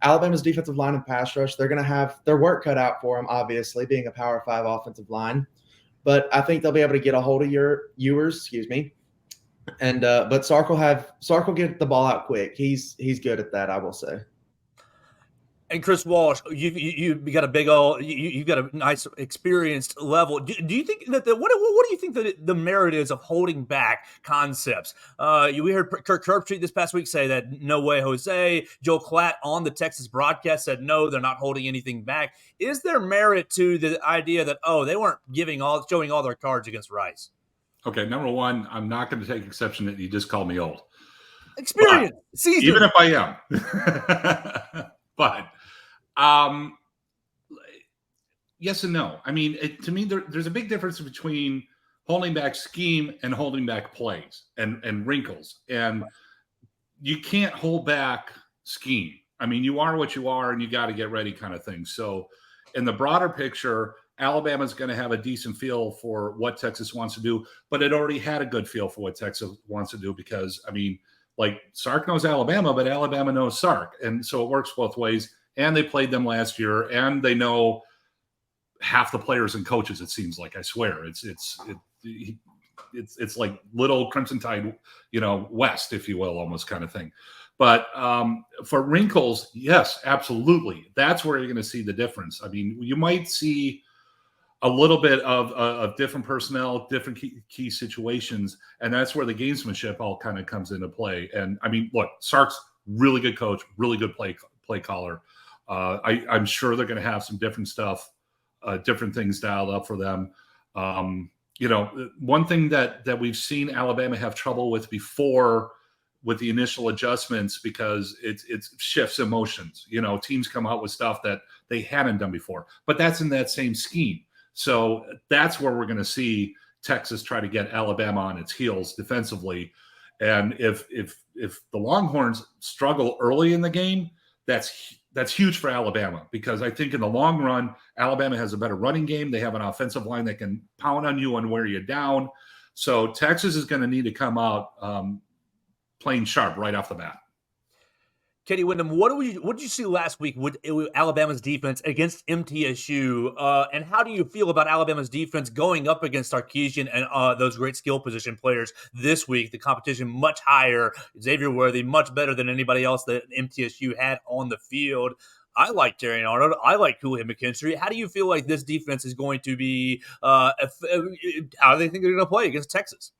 Alabama's defensive line and pass rush, they're going to have their work cut out for them, obviously, being a Power 5 offensive line. But I think they'll be able to get a hold of Ewers, and but Sark will get the ball out quick. He's good at that, I will say. And Chris Walsh, you got a big old, you got a nice experienced level. Do you think that what do you think that the merit is of holding back concepts? We heard Kirk Herbstreit this past week say that no way, Jose. Joe Klatt on the Texas broadcast said no, they're not holding anything back. Is there merit to the idea that they weren't showing all their cards against Rice? Okay, number one, I'm not going to take exception that you just called me old. Experience, season. Even if I am. But yes and no. I mean, to me, there's a big difference between holding back scheme and holding back plays and wrinkles. And you can't hold back scheme. I mean, you are what you are, and you got to get ready kind of thing. So in the broader picture, Alabama's going to have a decent feel for what Texas wants to do, but it already had a good feel for what Texas wants to do because, I mean, like Sark knows Alabama, but Alabama knows Sark. And so it works both ways. And they played them last year, and they know half the players and coaches, it seems like. I swear. It's like little Crimson Tide, West, if you will, almost kind of thing. But for wrinkles, yes, absolutely. That's where you're going to see the difference. I mean, you might see a little bit of different personnel, different key situations, and that's where the gamesmanship all kind of comes into play. And I mean, look, Sark's really good coach, really good play caller. I'm sure they're going to have some different stuff, different things dialed up for them. One thing that we've seen Alabama have trouble with before with the initial adjustments because it shifts emotions. Teams come out with stuff that they hadn't done before, but that's in that same scheme. So that's where we're going to see Texas try to get Alabama on its heels defensively. And if the Longhorns struggle early in the game, that's huge for Alabama because I think in the long run, Alabama has a better running game. They have an offensive line that can pound on you and wear you down. So Texas is going to need to come out playing sharp right off the bat. Kenny Wyndham, what did you see last week with Alabama's defense against MTSU? And how do you feel about Alabama's defense going up against Sarkisian and those great skill position players this week? The competition much higher. Xavier Worthy, much better than anybody else that MTSU had on the field. I like Terry Arnold. I like Kool-Aid McKinstry. How do you feel like this defense is going to be how do they think they're going to play against Texas?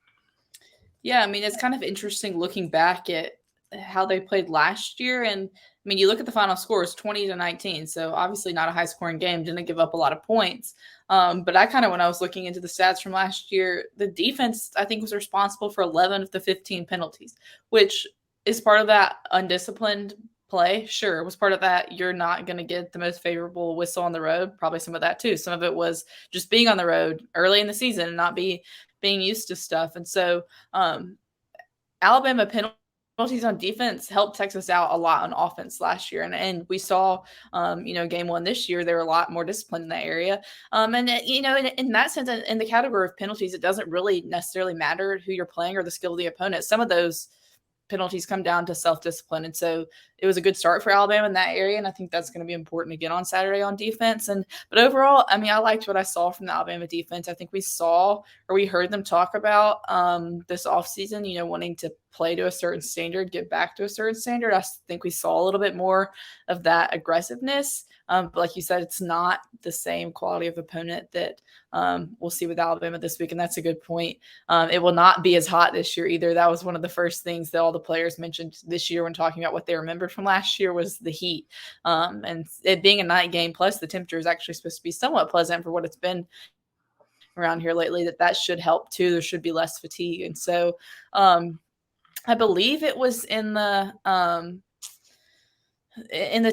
Yeah, I mean, it's kind of interesting looking back at how they played last year. And I mean, you look at the final scores, 20-19. So obviously not a high scoring game, didn't give up a lot of points. But I kind of, when I was looking into the stats from last year, the defense, I think, was responsible for 11 of the 15 penalties, which is part of that undisciplined play. Sure. It was part of that. You're not going to get the most favorable whistle on the road. Probably some of that too. Some of it was just being on the road early in the season and not being used to stuff. And so Alabama penalties on defense helped Texas out a lot on offense last year. And we saw, game one this year, they were a lot more disciplined in that area. In that sense, in the category of penalties, it doesn't really necessarily matter who you're playing or the skill of the opponent. Some of those penalties come down to self-discipline. And so it was a good start for Alabama in that area. And I think that's going to be important again on Saturday on defense. But overall, I mean, I liked what I saw from the Alabama defense. I think we heard them talk about this offseason, wanting to play to a certain standard, get back to a certain standard. I think we saw a little bit more of that aggressiveness. But like you said, it's not the same quality of opponent that we'll see with Alabama this week. And that's a good point. It will not be as hot this year either. That was one of the first things that all the players mentioned this year when talking about what they remembered from last year was the heat. And it being a night game, plus the temperature is actually supposed to be somewhat pleasant for what it's been around here lately, that should help too. There should be less fatigue. And so I believe it was in the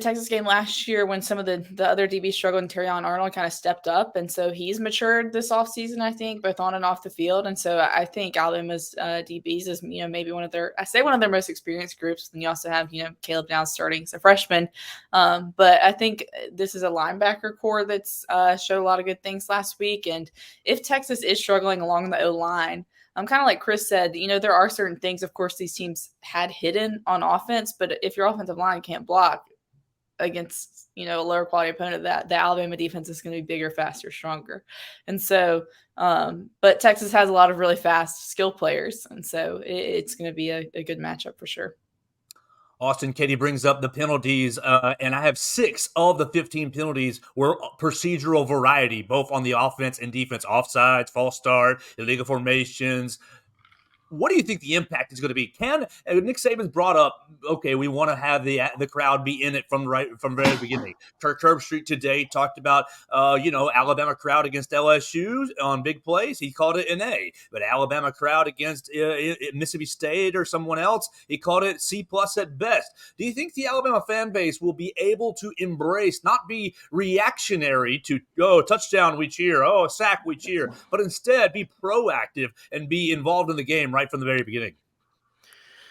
Texas game last year when some of the other DBs struggled and Terry Arnold kind of stepped up. And so he's matured this offseason, I think, both on and off the field. And so I think Alabama's DBs is, maybe one of their most experienced groups. And you also have, Caleb Downs starting as a freshman. But I think this is a linebacker core that's showed a lot of good things last week. And if Texas is struggling along the O-line, I'm kind of like Chris said, there are certain things, of course, these teams had hidden on offense, but if your offensive line can't block against, a lower quality opponent, that the Alabama defense is going to be bigger, faster, stronger. And so, but Texas has a lot of really fast skill players. And so it's going to be a good matchup for sure. Austin, Katie brings up the penalties, and I have 6 of the 15 penalties were procedural variety, both on the offense and defense, offsides, false start, illegal formations. What do you think the impact is going to be? Nick Saban's brought up, okay, we want to have the crowd be in it from the very beginning. Kirk Herbstreit today talked about, Alabama crowd against LSU on big plays. He called it an A. But Alabama crowd against Mississippi State or someone else, he called it C+ at best. Do you think the Alabama fan base will be able to embrace, not be reactionary to, oh, touchdown, we cheer, oh, sack, we cheer, but instead be proactive and be involved in the game right from the very beginning?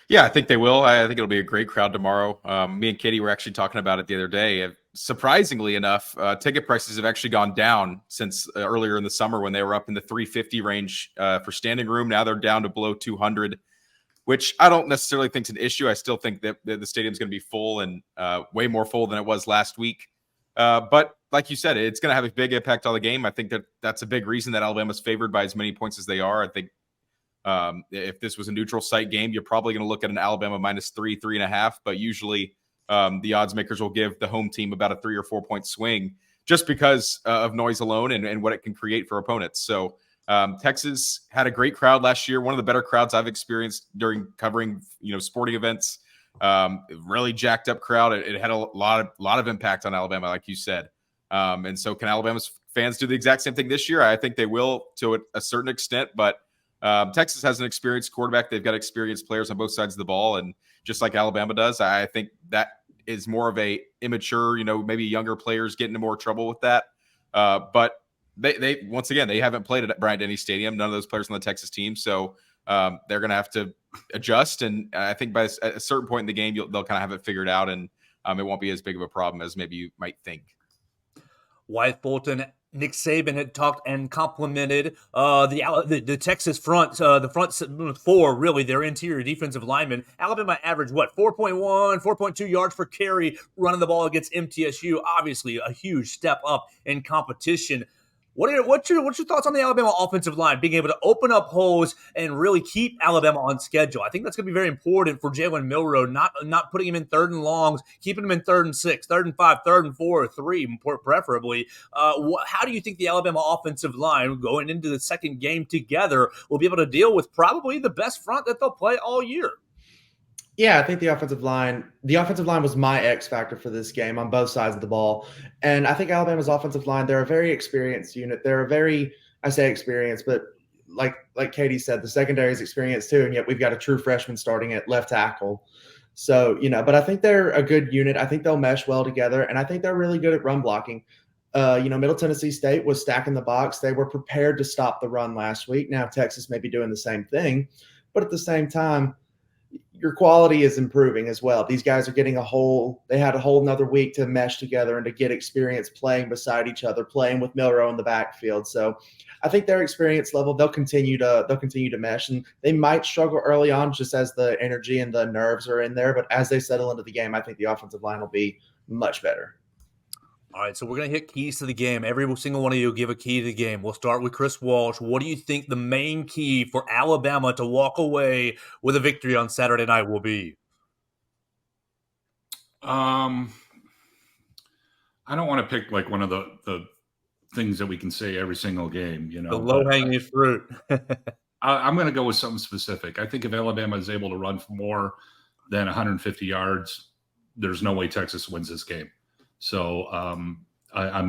Yeah, I think they will. I think it'll be a great crowd tomorrow. Me and Katie were actually talking about it the other day. Surprisingly enough, ticket prices have actually gone down since earlier in the summer when they were up in the $350 range for standing room. Now they're down to below $200, which I don't necessarily think is an issue. I still think that the stadium's going to be full and way more full than it was last week. But like you said, it's going to have a big impact on the game. I think that's a big reason that Alabama's favored by as many points as they are. I think if this was a neutral site game, you're probably going to look at an Alabama -3, 3.5, but usually the odds makers will give the home team about a 3 or 4 point swing just because of noise alone and what it can create for opponents. So Texas had a great crowd last year, one of the better crowds I've experienced during covering, sporting events. Really jacked up crowd. It had a lot of impact on Alabama, like you said. And so can Alabama's fans do the exact same thing this year? I think they will to a certain extent, but Texas has an experienced quarterback. They've got experienced players on both sides of the ball. And just like Alabama does, I think that is more of a immature, maybe younger players get into more trouble with that. But they once again, they haven't played at Bryant-Denny Stadium. None of those players on the Texas team. So they're going to have to adjust. And I think by a certain point in the game, they'll kind of have it figured out. And it won't be as big of a problem as maybe you might think. Wyatt Fulton, Nick Saban had talked and complimented the Texas front, the front 4, really, their interior defensive linemen. Alabama averaged, 4.1, 4.2 yards per carry running the ball against MTSU. Obviously, a huge step up in competition. What's your thoughts on the Alabama offensive line being able to open up holes and really keep Alabama on schedule? I think that's going to be very important for Jalen Milroe, not putting him in 3rd and longs, keeping him in 3rd and 6, 3rd and 5, 3rd and 4, or 3, preferably. How do you think the Alabama offensive line going into the second game together will be able to deal with probably the best front that they'll play all year? Yeah, I think the offensive line was my X factor for this game on both sides of the ball. And I think Alabama's offensive line, they're a very experienced unit. I say experienced, but like Katie said, the secondary is experienced too. And yet we've got a true freshman starting at left tackle. So, but I think they're a good unit. I think they'll mesh well together. And I think they're really good at run blocking. Middle Tennessee State was stacking the box. They were prepared to stop the run last week. Now Texas may be doing the same thing, but at the same time, your quality is improving as well. These guys are getting they had a whole another week to mesh together and to get experience playing beside each other, playing with Milroe in the backfield. So I think their experience level, they'll continue to mesh, and they might struggle early on just as the energy and the nerves are in there. But as they settle into the game, I think the offensive line will be much better. All right, so we're going to hit keys to the game. Every single one of you will give a key to the game. We'll start with Chris Walsh. What do you think the main key for Alabama to walk away with a victory on Saturday night will be? I don't want to pick like one of the things that we can say every single game. The low-hanging fruit. I'm going to go with something specific. I think if Alabama is able to run for more than 150 yards, there's no way Texas wins this game. So I'm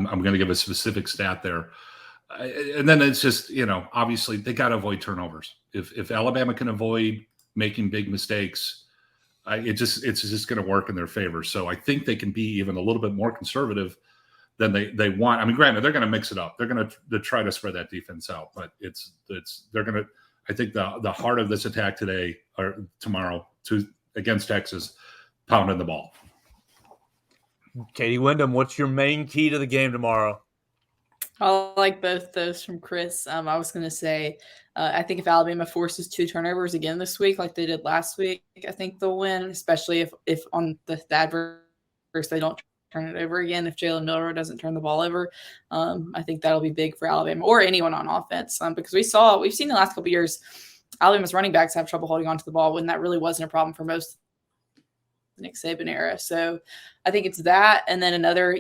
going to give a specific stat there. And then it's just, obviously they got to avoid turnovers. If Alabama can avoid making big mistakes, it's just going to work in their favor. So I think they can be even a little bit more conservative than they want. I mean, granted, they're going to mix it up. They're going to try to spread that defense out, but they're going to, I think the heart of this attack today or tomorrow against Texas, pounding the ball. Katie Wyndham, what's your main key to the game tomorrow? I like both those from Chris. I was going to say, I think if Alabama forces 2 turnovers again this week, like they did last week, I think they'll win, especially if on the adverse they don't turn it over again. If Jalen Milroe doesn't turn the ball over, I think that'll be big for Alabama or anyone on offense because we've seen the last couple of years, Alabama's running backs have trouble holding on to the ball when that really wasn't a problem for most the Nick Saban era. So I think it's that. And then another,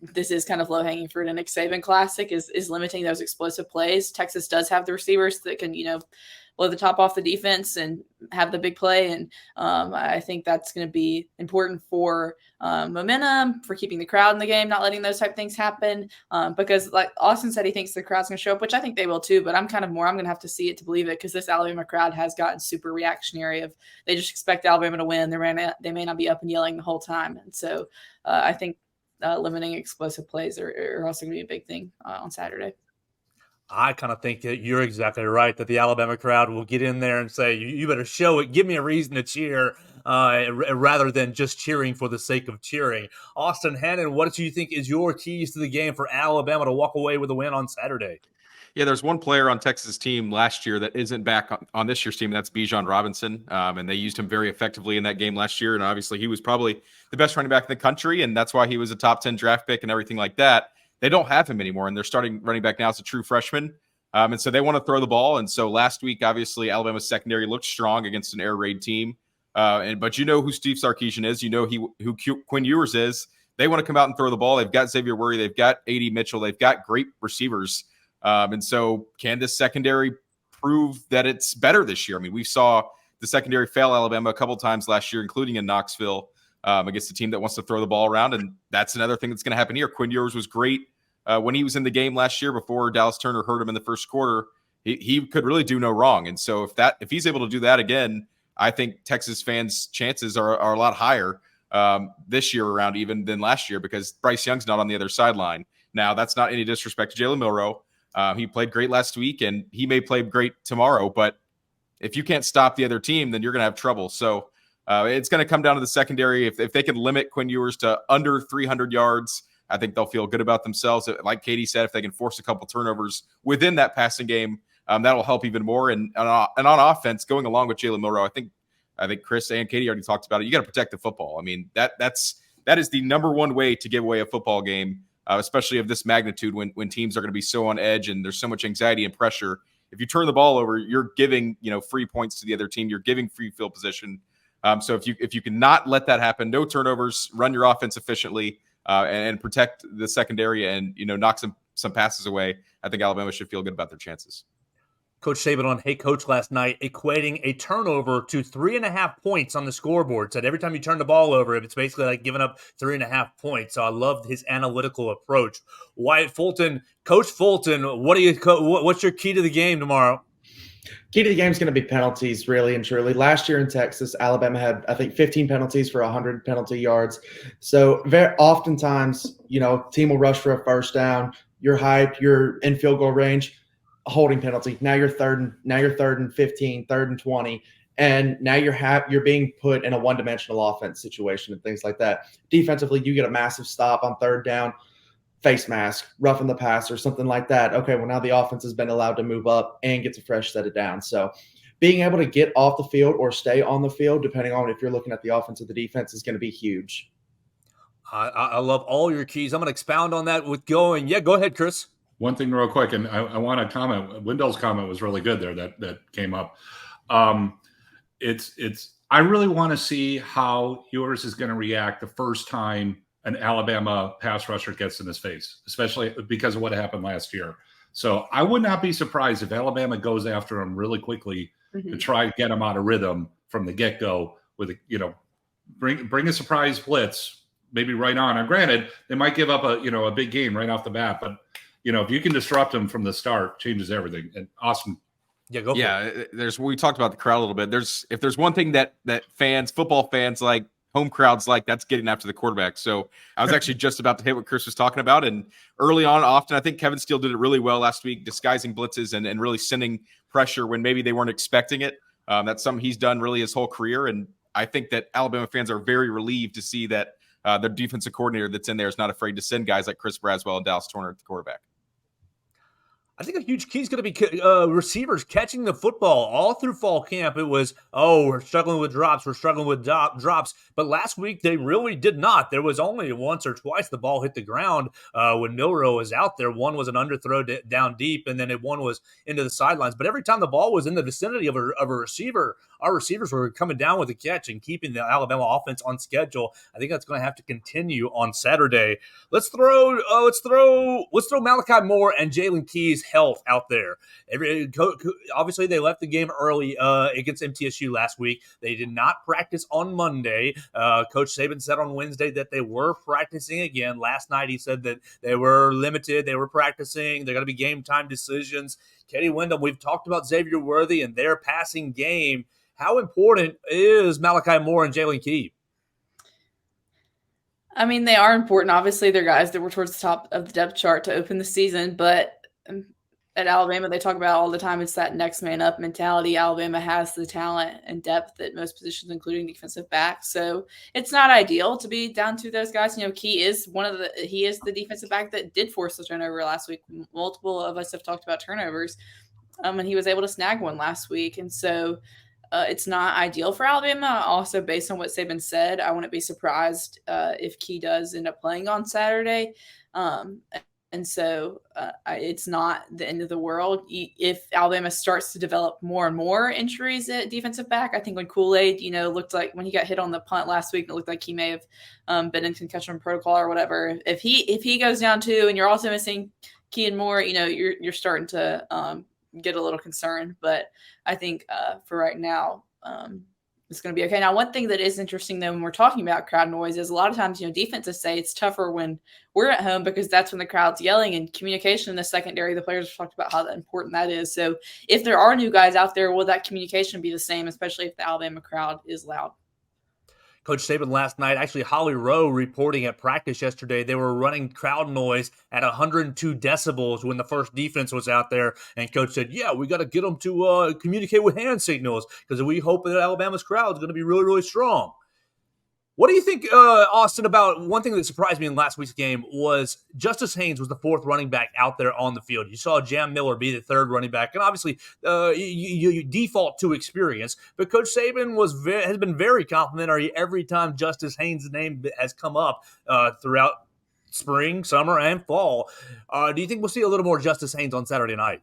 this is kind of low hanging fruit in Nick Saban classic is limiting those explosive plays. Texas does have the receivers that can, blow the top off the defense and have the big play. And I think that's going to be important for momentum, for keeping the crowd in the game, not letting those type of things happen. Because like Austin said, he thinks the crowd's going to show up, which I think they will too. But I'm going to have to see it to believe it, because this Alabama crowd has gotten super reactionary. They just expect Alabama to win. They may not be up and yelling the whole time. And so I think limiting explosive plays are also going to be a big thing on Saturday. I kind of think that you're exactly right, that the Alabama crowd will get in there and say, you better show it. Give me a reason to cheer rather than just cheering for the sake of cheering. Austin Hannon, what do you think is your keys to the game for Alabama to walk away with a win on Saturday? Yeah, there's one player on Texas' team last year that isn't back on this year's team. That's Bijan Robinson, and they used him very effectively in that game last year. And obviously, he was probably the best running back in the country, and that's why he was a top 10 draft pick and everything like that. They don't have him anymore, and their starting running back now is a true freshman. And so they want to throw the ball. And so last week, obviously, Alabama's secondary looked strong against an air raid team. But you know who Steve Sarkisian is. You know who Quinn Ewers is. They want to come out and throw the ball. They've got Xavier Worthy. They've got A.D. Mitchell. They've got great receivers. And so can this secondary prove that it's better this year? I mean, we saw the secondary fail Alabama a couple times last year, including in Knoxville against a team that wants to throw the ball around. And that's another thing that's going to happen here. Quinn Ewers was great when he was in the game last year before Dallas Turner hurt him in the first quarter. He could really do no wrong. And so if he's able to do that again, I think Texas fans' chances are a lot higher this year around even than last year, because Bryce Young's not on the other sideline. Now, that's not any disrespect to Jalen Milroe. He played great last week, and he may play great tomorrow. But if you can't stop the other team, then you're going to have trouble. So it's going to come down to the secondary. If they can limit Quinn Ewers to under 300 yards, I think they'll feel good about themselves. Like Katie said, if they can force a couple turnovers within that passing game, that'll help even more. And on offense, going along with Jalen Milroe, I think Chris and Katie already talked about it. You got to protect the football. I mean, that is the number one way to give away a football game, especially of this magnitude when teams are going to be so on edge and there's so much anxiety and pressure. If you turn the ball over, you're giving free points to the other team. You're giving free field position. So if you can not let that happen, no turnovers, run your offense efficiently, and protect the secondary and knock some passes away, I think Alabama should feel good about their chances. Coach Saban on Hey Coach last night, equating a turnover to 3.5 points on the scoreboard. Said every time you turn the ball over, it's basically like giving up 3.5 points. So I loved his analytical approach. Wyatt Fulton, Coach Fulton, what's your key to the game tomorrow? Key to the game is going to be penalties, really and truly. Last year in Texas, Alabama had, I think, 15 penalties for 100 penalty yards. So very oftentimes, team will rush for a first down. You're hyped. You're in field goal range. Holding penalty. Now you're third and 15, third and 20, and now you're being put in a one-dimensional offense situation and things like that. Defensively, you get a massive stop on third down, face mask, roughing the pass or something like that. Okay, well, now the offense has been allowed to move up and gets a fresh set it down. So being able to get off the field or stay on the field, depending on if you're looking at the offense or the defense, is going to be huge. I love all your keys. I'm going to expound on that with going. Yeah, go ahead, Chris. One thing real quick, and I want to comment. Wendell's comment was really good there that came up. I really want to see how Ewers is going to react the first time an Alabama pass rusher gets in his face, especially because of what happened last year. So I would not be surprised if Alabama goes after him really quickly to try to get him out of rhythm from the get-go with bring a surprise blitz, maybe right on. And granted, they might give up a big gain right off the bat, but if you can disrupt them from the start, changes everything. And awesome. Yeah, go for it. We talked about the crowd a little bit. If there's one thing that football fans like, home crowds like, that's getting after the quarterback. So I was actually just about to hit what Chris was talking about. And early on, often, I think Kevin Steele did it really well last week, disguising blitzes and really sending pressure when maybe they weren't expecting it. That's something he's done really his whole career. And I think that Alabama fans are very relieved to see that their defensive coordinator that's in there is not afraid to send guys like Chris Braswell and Dallas Turner at the quarterback. I think a huge key is going to be receivers catching the football all through fall camp. It was, we're struggling with drops. We're struggling with drops. But last week, they really did not. There was only once or twice the ball hit the ground when Milroe was out there. One was an underthrow down deep, and then one was into the sidelines. But every time the ball was in the vicinity of a receiver, our receivers were coming down with a catch and keeping the Alabama offense on schedule. I think that's going to have to continue on Saturday. Let's throw Malachi Moore and Jalen Key's health out there. Obviously, they left the game early against MTSU last week. They did not practice on Monday. Coach Saban said on Wednesday that they were practicing again. Last night, he said that they were limited. They were practicing. They're going to be game time decisions. Kenny Wyndham, we've talked about Xavier Worthy and their passing game. How important is Malachi Moore and Jalen Key? I mean, they are important. Obviously, they're guys that were towards the top of the depth chart to open the season. But at Alabama, they talk about all the time, it's that next man up mentality. Alabama has the talent and depth at most positions, including defensive back. So it's not ideal to be down to those guys. Key is he is the defensive back that did force the turnover last week. Multiple of us have talked about turnovers, and he was able to snag one last week. And so it's not ideal for Alabama. Also, based on what Saban said, I wouldn't be surprised if Key does end up playing on Saturday. And so it's not the end of the world. If Alabama starts to develop more and more injuries at defensive back, I think when Kool-Aid, looked like when he got hit on the punt last week, it looked like he may have been in concussion protocol or whatever. If he goes down too, and you're also missing Key and Moore, you're starting to get a little concerned. But I think for right now, it's going to be okay. Now, one thing that is interesting, though, when we're talking about crowd noise is a lot of times, defenses say it's tougher when we're at home because that's when the crowd's yelling, and communication in the secondary, the players have talked about how important that is. So if there are new guys out there, will that communication be the same, especially if the Alabama crowd is loud? Coach Saban last night, actually Holly Rowe reporting at practice yesterday, they were running crowd noise at 102 decibels when the first defense was out there. And Coach said, we got to get them to communicate with hand signals because we hope that Alabama's crowd is going to be really, really strong. What do you think, Austin, about one thing that surprised me in last week's game was Justice Haynes was the fourth running back out there on the field. You saw Jam Miller be the third running back, and obviously you default to experience. But Coach Saban has been very complimentary every time Justice Haynes' name has come up throughout spring, summer, and fall. Do you think we'll see a little more Justice Haynes on Saturday night?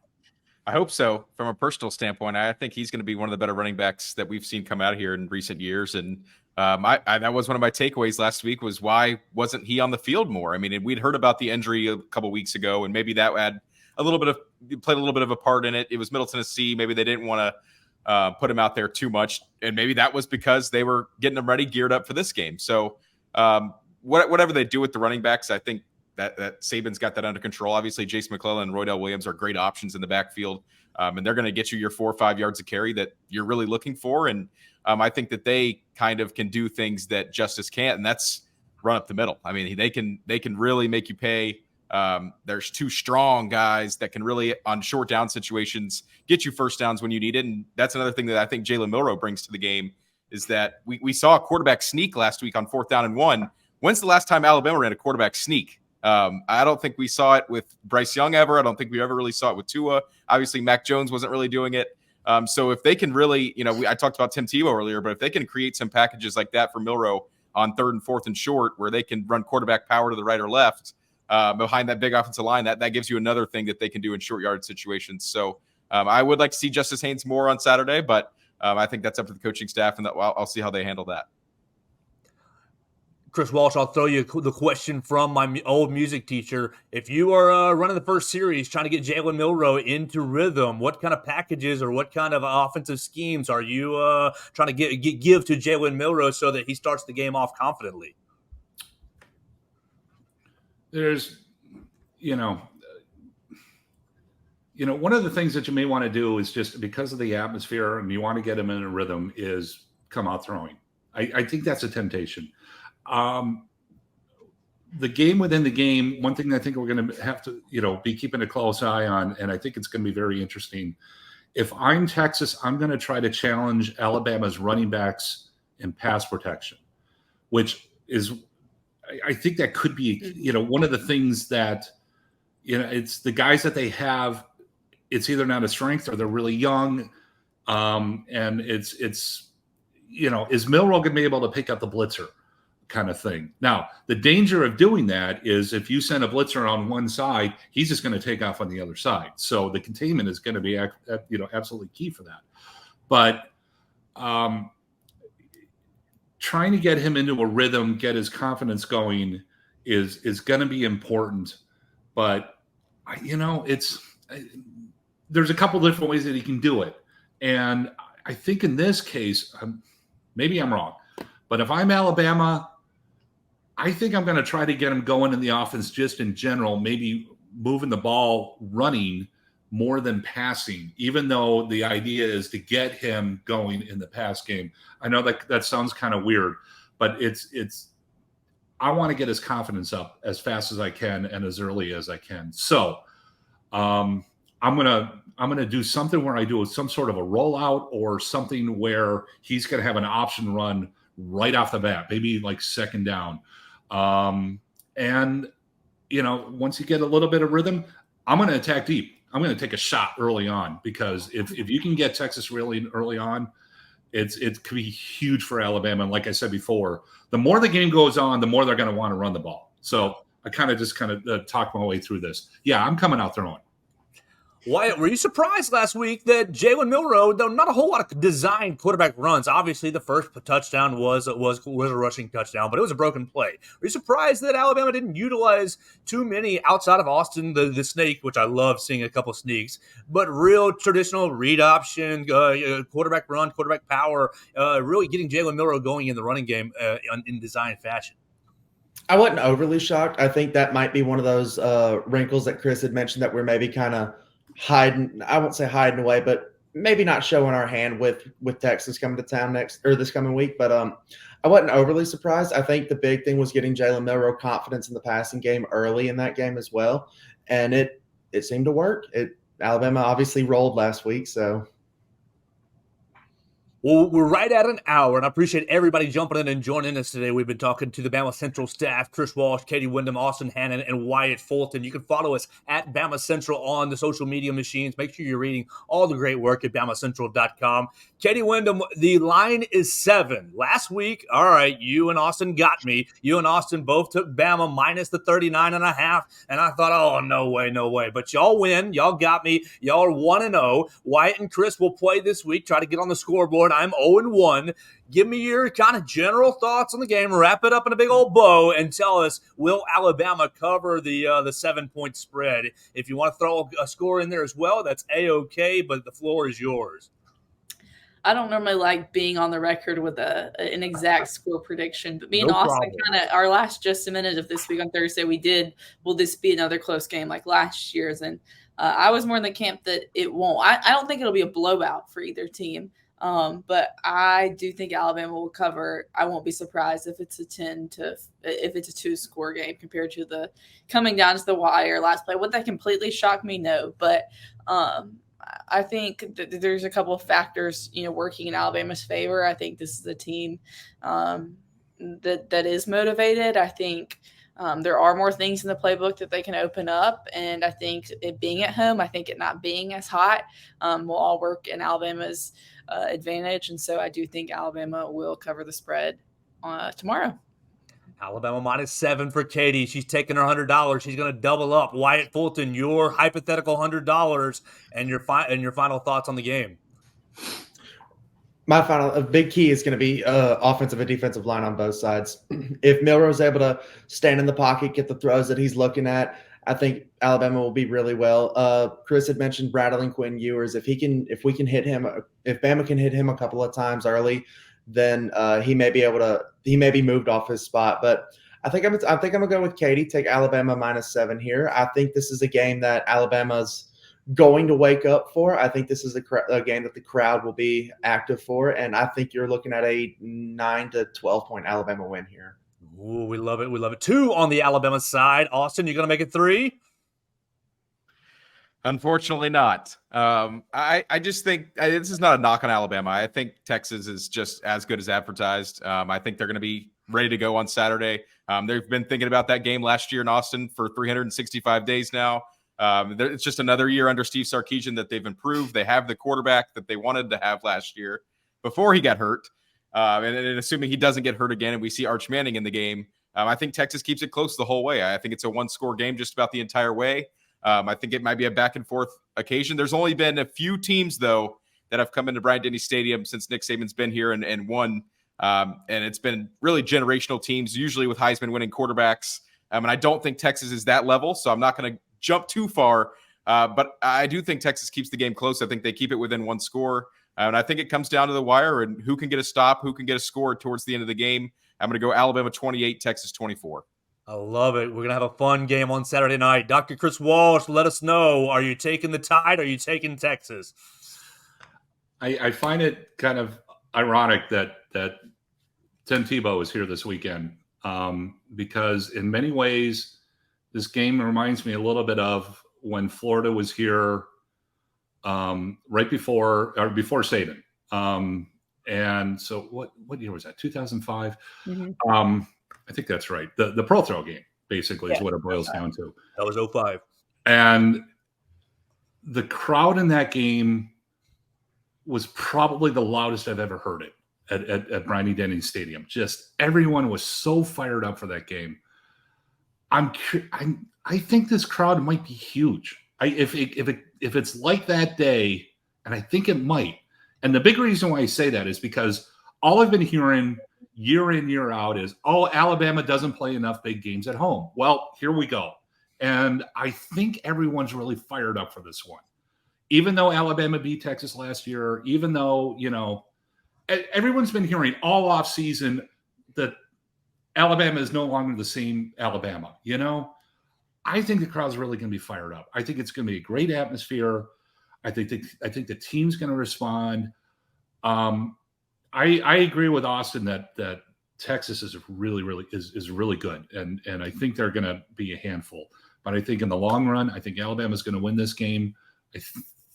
I hope so. From a personal standpoint, I think he's going to be one of the better running backs that we've seen come out here in recent years. And that was one of my takeaways last week was why wasn't he on the field more? I mean, we'd heard about the injury a couple weeks ago, and maybe that played a little bit of a part in it. It was Middle Tennessee. Maybe they didn't want to put him out there too much. And maybe that was because they were getting him ready, geared up for this game. So whatever they do with the running backs, I think that Saban's got that under control. Obviously, Jason McClellan and Roydell Williams are great options in the backfield, and they're going to get you your 4 or 5 yards of carry that you're really looking for. And I think that they kind of can do things that Justice can't, and that's run up the middle. I mean, they can really make you pay. There's 2 strong guys that can really, on short down situations, get you first downs when you need it. And that's another thing that I think Jalen Milroe brings to the game is that we saw a quarterback sneak last week on 4th down and 1. When's the last time Alabama ran a quarterback sneak? I don't think we saw it with Bryce Young ever. I don't think we ever really saw it with Tua. Obviously, Mac Jones wasn't really doing it. So if they can really, I talked about Tim Tebow earlier, but if they can create some packages like that for Milroe on 3rd and 4th and short, where they can run quarterback power to the right or left behind that big offensive line, that gives you another thing that they can do in short yard situations. So I would like to see Justice Haynes more on Saturday, but I think that's up to the coaching staff, and I'll see how they handle that. Chris Walsh, I'll throw you the question from my old music teacher. If you are running the first series trying to get Jalen Milroe into rhythm, what kind of packages or what kind of offensive schemes are you trying to give to Jalen Milroe so that he starts the game off confidently? There's, one of the things that you may want to do is just because of the atmosphere and you want to get him in a rhythm is come out throwing. I think that's a temptation. The game within the game, one thing I think we're going to have to, be keeping a close eye on, and I think it's going to be very interesting. If I'm Texas, I'm going to try to challenge Alabama's running backs in pass protection, which is, I think that could be, one of the things that, it's the guys that they have it's either not a strength or they're really young. And it's is Milroe going to be able to pick up the blitzer kind of thing? Now, the danger of doing that is if you send a blitzer on one side, he's just going to take off on the other side. So the containment is going to be absolutely key for that. But trying to get him into a rhythm, get his confidence going is going to be important. But there's a couple different ways that he can do it. And I think in this case, maybe I'm wrong, but if I'm Alabama, I think I'm going to try to get him going in the offense just in general, maybe moving the ball, running more than passing, even though the idea is to get him going in the pass game. I know that sounds kind of weird, but I want to get his confidence up as fast as I can and as early as I can. So I'm gonna do something where I do some sort of a rollout or something where he's gonna have an option run right off the bat, maybe like second down. And once you get a little bit of rhythm, I'm gonna attack deep. I'm gonna take a shot early on, because if you can get Texas really early on, it could be huge for Alabama. And like I said before, the more the game goes on, the more they're going to want to run the ball. So I kind of talked my way through this. Yeah, I'm coming out throwing. Wyatt, were you surprised last week that Jalen Milroe, though not a whole lot of designed quarterback runs? Obviously, the first touchdown was a rushing touchdown, but it was a broken play. Were you surprised that Alabama didn't utilize too many outside of Austin, the snake, which I love seeing a couple sneaks, but real traditional read option, quarterback run, quarterback power, really getting Jalen Milroe going in the running game in design fashion? I wasn't overly shocked. I think that might be one of those wrinkles that Chris had mentioned that we're maybe kind of hiding. I won't say hiding away, but maybe not showing our hand with Texas coming to town this coming week. But I wasn't overly surprised. I think the big thing was getting Jalen Milroe confidence in the passing game early in that game as well, and it seemed to work. Alabama obviously rolled last week, so. Well, we're right at an hour, and I appreciate everybody jumping in and joining us today. We've been talking to the BamaCentral staff, Chris Walsh, Katie Wyndham, Austin Hannon, and Wyatt Fulton. You can follow us at BamaCentral on the social media machines. Make sure you're reading all the great work at BamaCentral.com. Katie Wyndham, the line is 7. Last week, all right, you and Austin got me. You and Austin both took Bama minus the 39.5, and I thought, oh, no way, no way. But y'all win. Y'all got me. Y'all are 1-0. Wyatt and Chris will play this week, try to get on the scoreboard. I'm 0-1. Give me your kind of general thoughts on the game. Wrap it up in a big old bow and tell us, will Alabama cover the 7-point spread? If you want to throw a score in there as well, that's A-OK, but the floor is yours. I don't normally like being on the record with an exact score prediction, but me and Austin our last just a minute of this week on Thursday, will this be another close game like last year's? And I was more in the camp that it won't. I don't think it'll be a blowout for either team. But I do think Alabama will cover. I won't be surprised if it's a 2-score game compared to the coming down to the wire last play. Would that completely shock me? No, but I think that there's a couple of factors, working in Alabama's favor. I think this is a team that is motivated. I think there are more things in the playbook that they can open up, and I think it being at home, I think it not being as hot will all work in Alabama's advantage, and so I do think Alabama will cover the spread tomorrow. Alabama minus 7 for Katie. She's taking her $100. She's going to double up. Wyatt Fulton, your hypothetical $100 and your final thoughts on the game. My big key is going to be offensive and defensive line on both sides. If Milroe's able to stand in the pocket, get the throws that he's looking at, I think Alabama will be really well. Chris had mentioned rattling Quinn Ewers. If Bama can hit him a couple of times early, then he may be moved off his spot. But I think I'm gonna go with Katie. Take Alabama minus 7 here. I think this is a game that Alabama's going to wake up for. I think this is a game that the crowd will be active for, and I think you're looking at a 9 to 12 point Alabama win here. Ooh, we love it. We love it. 2 on the Alabama side. Austin, you gonna make it 3? Unfortunately not. I just think this is not a knock on Alabama. I think Texas is just as good as advertised. I think they're going to be ready to go on Saturday. They've been thinking about that game last year in Austin for 365 days now. It's just another year under Steve Sarkisian that they've improved. They have the quarterback that they wanted to have last year before he got hurt. And assuming he doesn't get hurt again and we see Arch Manning in the game, I think Texas keeps it close the whole way. I think it's a one-score game just about the entire way. I think it might be a back-and-forth occasion. There's only been a few teams, though, that have come into Bryant-Denny Stadium since Nick Saban's been here and won. And it's been really generational teams, usually with Heisman-winning quarterbacks. And I don't think Texas is that level, so I'm not going to jump too far. But I do think Texas keeps the game close. I think they keep it within one score. And I think it comes down to the wire and who can get a stop, who can get a score towards the end of the game. I'm going to go Alabama 28, Texas 24. I love it. We're going to have a fun game on Saturday night. Dr. Chris Walsh, let us know. Are you taking the Tide? Are you taking Texas? I find it kind of ironic that Tim Tebow is here this weekend because in many ways this game reminds me a little bit of when Florida was here right before Saban. And so what year was that? 2005. Mm-hmm. I think that's right. The Pro Throw game basically is what it boils down to. That was 05. And the crowd in that game was probably the loudest I've ever heard it at Bryant-Denny Stadium. Just everyone was so fired up for that game. I think this crowd might be huge. If it's like that day, and I think it might. And the big reason why I say that is because all I've been hearing year in, year out is, Alabama doesn't play enough big games at home. Well, here we go. And I think everyone's really fired up for this one. Even though Alabama beat Texas last year, even though, everyone's been hearing all off season that Alabama is no longer the same Alabama, I think the crowd's really going to be fired up. I think it's going to be a great atmosphere. I think the team's going to respond. I agree with Austin that Texas is really, really is really good, and I think they're going to be a handful. But I think in the long run, I think Alabama's going to win this game. I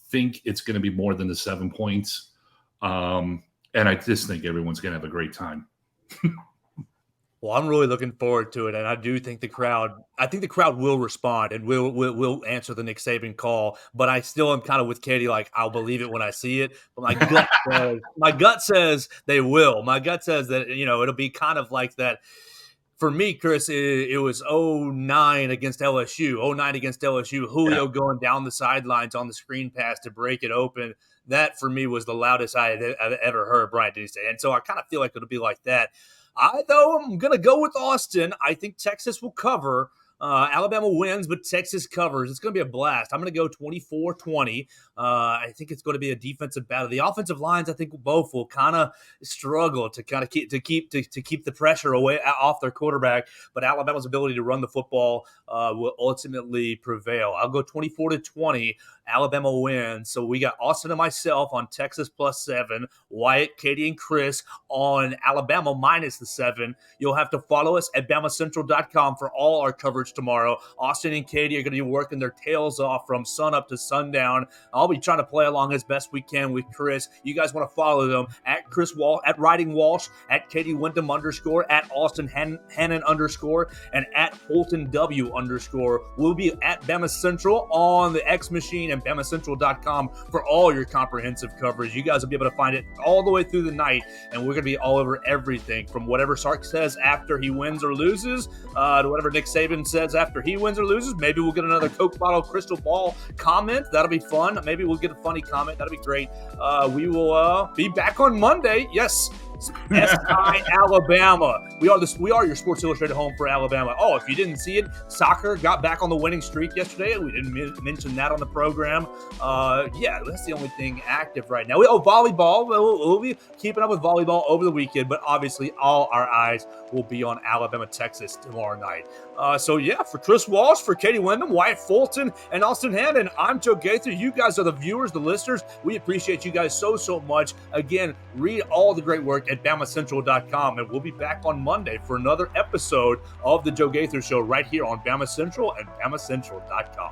think it's going to be more than the 7 points, and I just think everyone's going to have a great time. Well, I'm really looking forward to it, and I do think the crowd will respond and will answer the Nick Saban call. But I still am kind of with Katie, like I'll believe it when I see it. But my gut says they will. My gut says that it'll be kind of like that. For me, Chris, it was 09 against LSU. 09 against LSU. Julio going down the sidelines on the screen pass to break it open. That for me was the loudest I've ever heard Bryant-Denny Stadium. And so I kind of feel like it'll be like that. Though I'm going to go with Austin. I think Texas will cover. Alabama wins, but Texas covers. It's going to be a blast. I'm going to go 24-20. I think it's going to be a defensive battle. The offensive lines, I think, both will kind of struggle to kind of keep the pressure away off their quarterback. But Alabama's ability to run the football will ultimately prevail. I'll go 24-20. Alabama wins. So we got Austin and myself on Texas +7. Wyatt, Katie, and Chris on Alabama -7. You'll have to follow us at BamaCentral.com for all our coverage tomorrow. Austin and Katie are going to be working their tails off from sun up to sundown. I'll be trying to play along as best we can with Chris. You guys want to follow them at Chris Walsh, at Writing Walsh, at Katie Wyndham _, at Austin Hannon _, and at Holton W _. We'll be at Bama Central on the X Machine and BamaCentral.com for all your comprehensive coverage. You guys will be able to find it all the way through the night, and we're going to be all over everything from whatever Sark says after he wins or loses to whatever Nick Saban says after he wins or loses. Maybe we'll get another Coke bottle crystal ball comment. That'll be fun. Maybe we'll get a funny comment. That'll be great. We will be back on Monday. Yes. SI Alabama. We are your Sports Illustrated home for Alabama. Oh, if you didn't see it, soccer got back on the winning streak yesterday. We didn't mention that on the program. That's the only thing active right now. Volleyball. We'll be keeping up with volleyball over the weekend, but obviously all our eyes will be on Alabama, Texas tomorrow night. For Chris Walsh, for Katie Wyndham, Wyatt Fulton, and Austin Hannon, I'm Joe Gaither. You guys are the viewers, the listeners. We appreciate you guys so much. Again, read all the great work at BamaCentral.com, and we'll be back on Monday for another episode of the Joe Gaither Show right here on Bama Central and BamaCentral.com.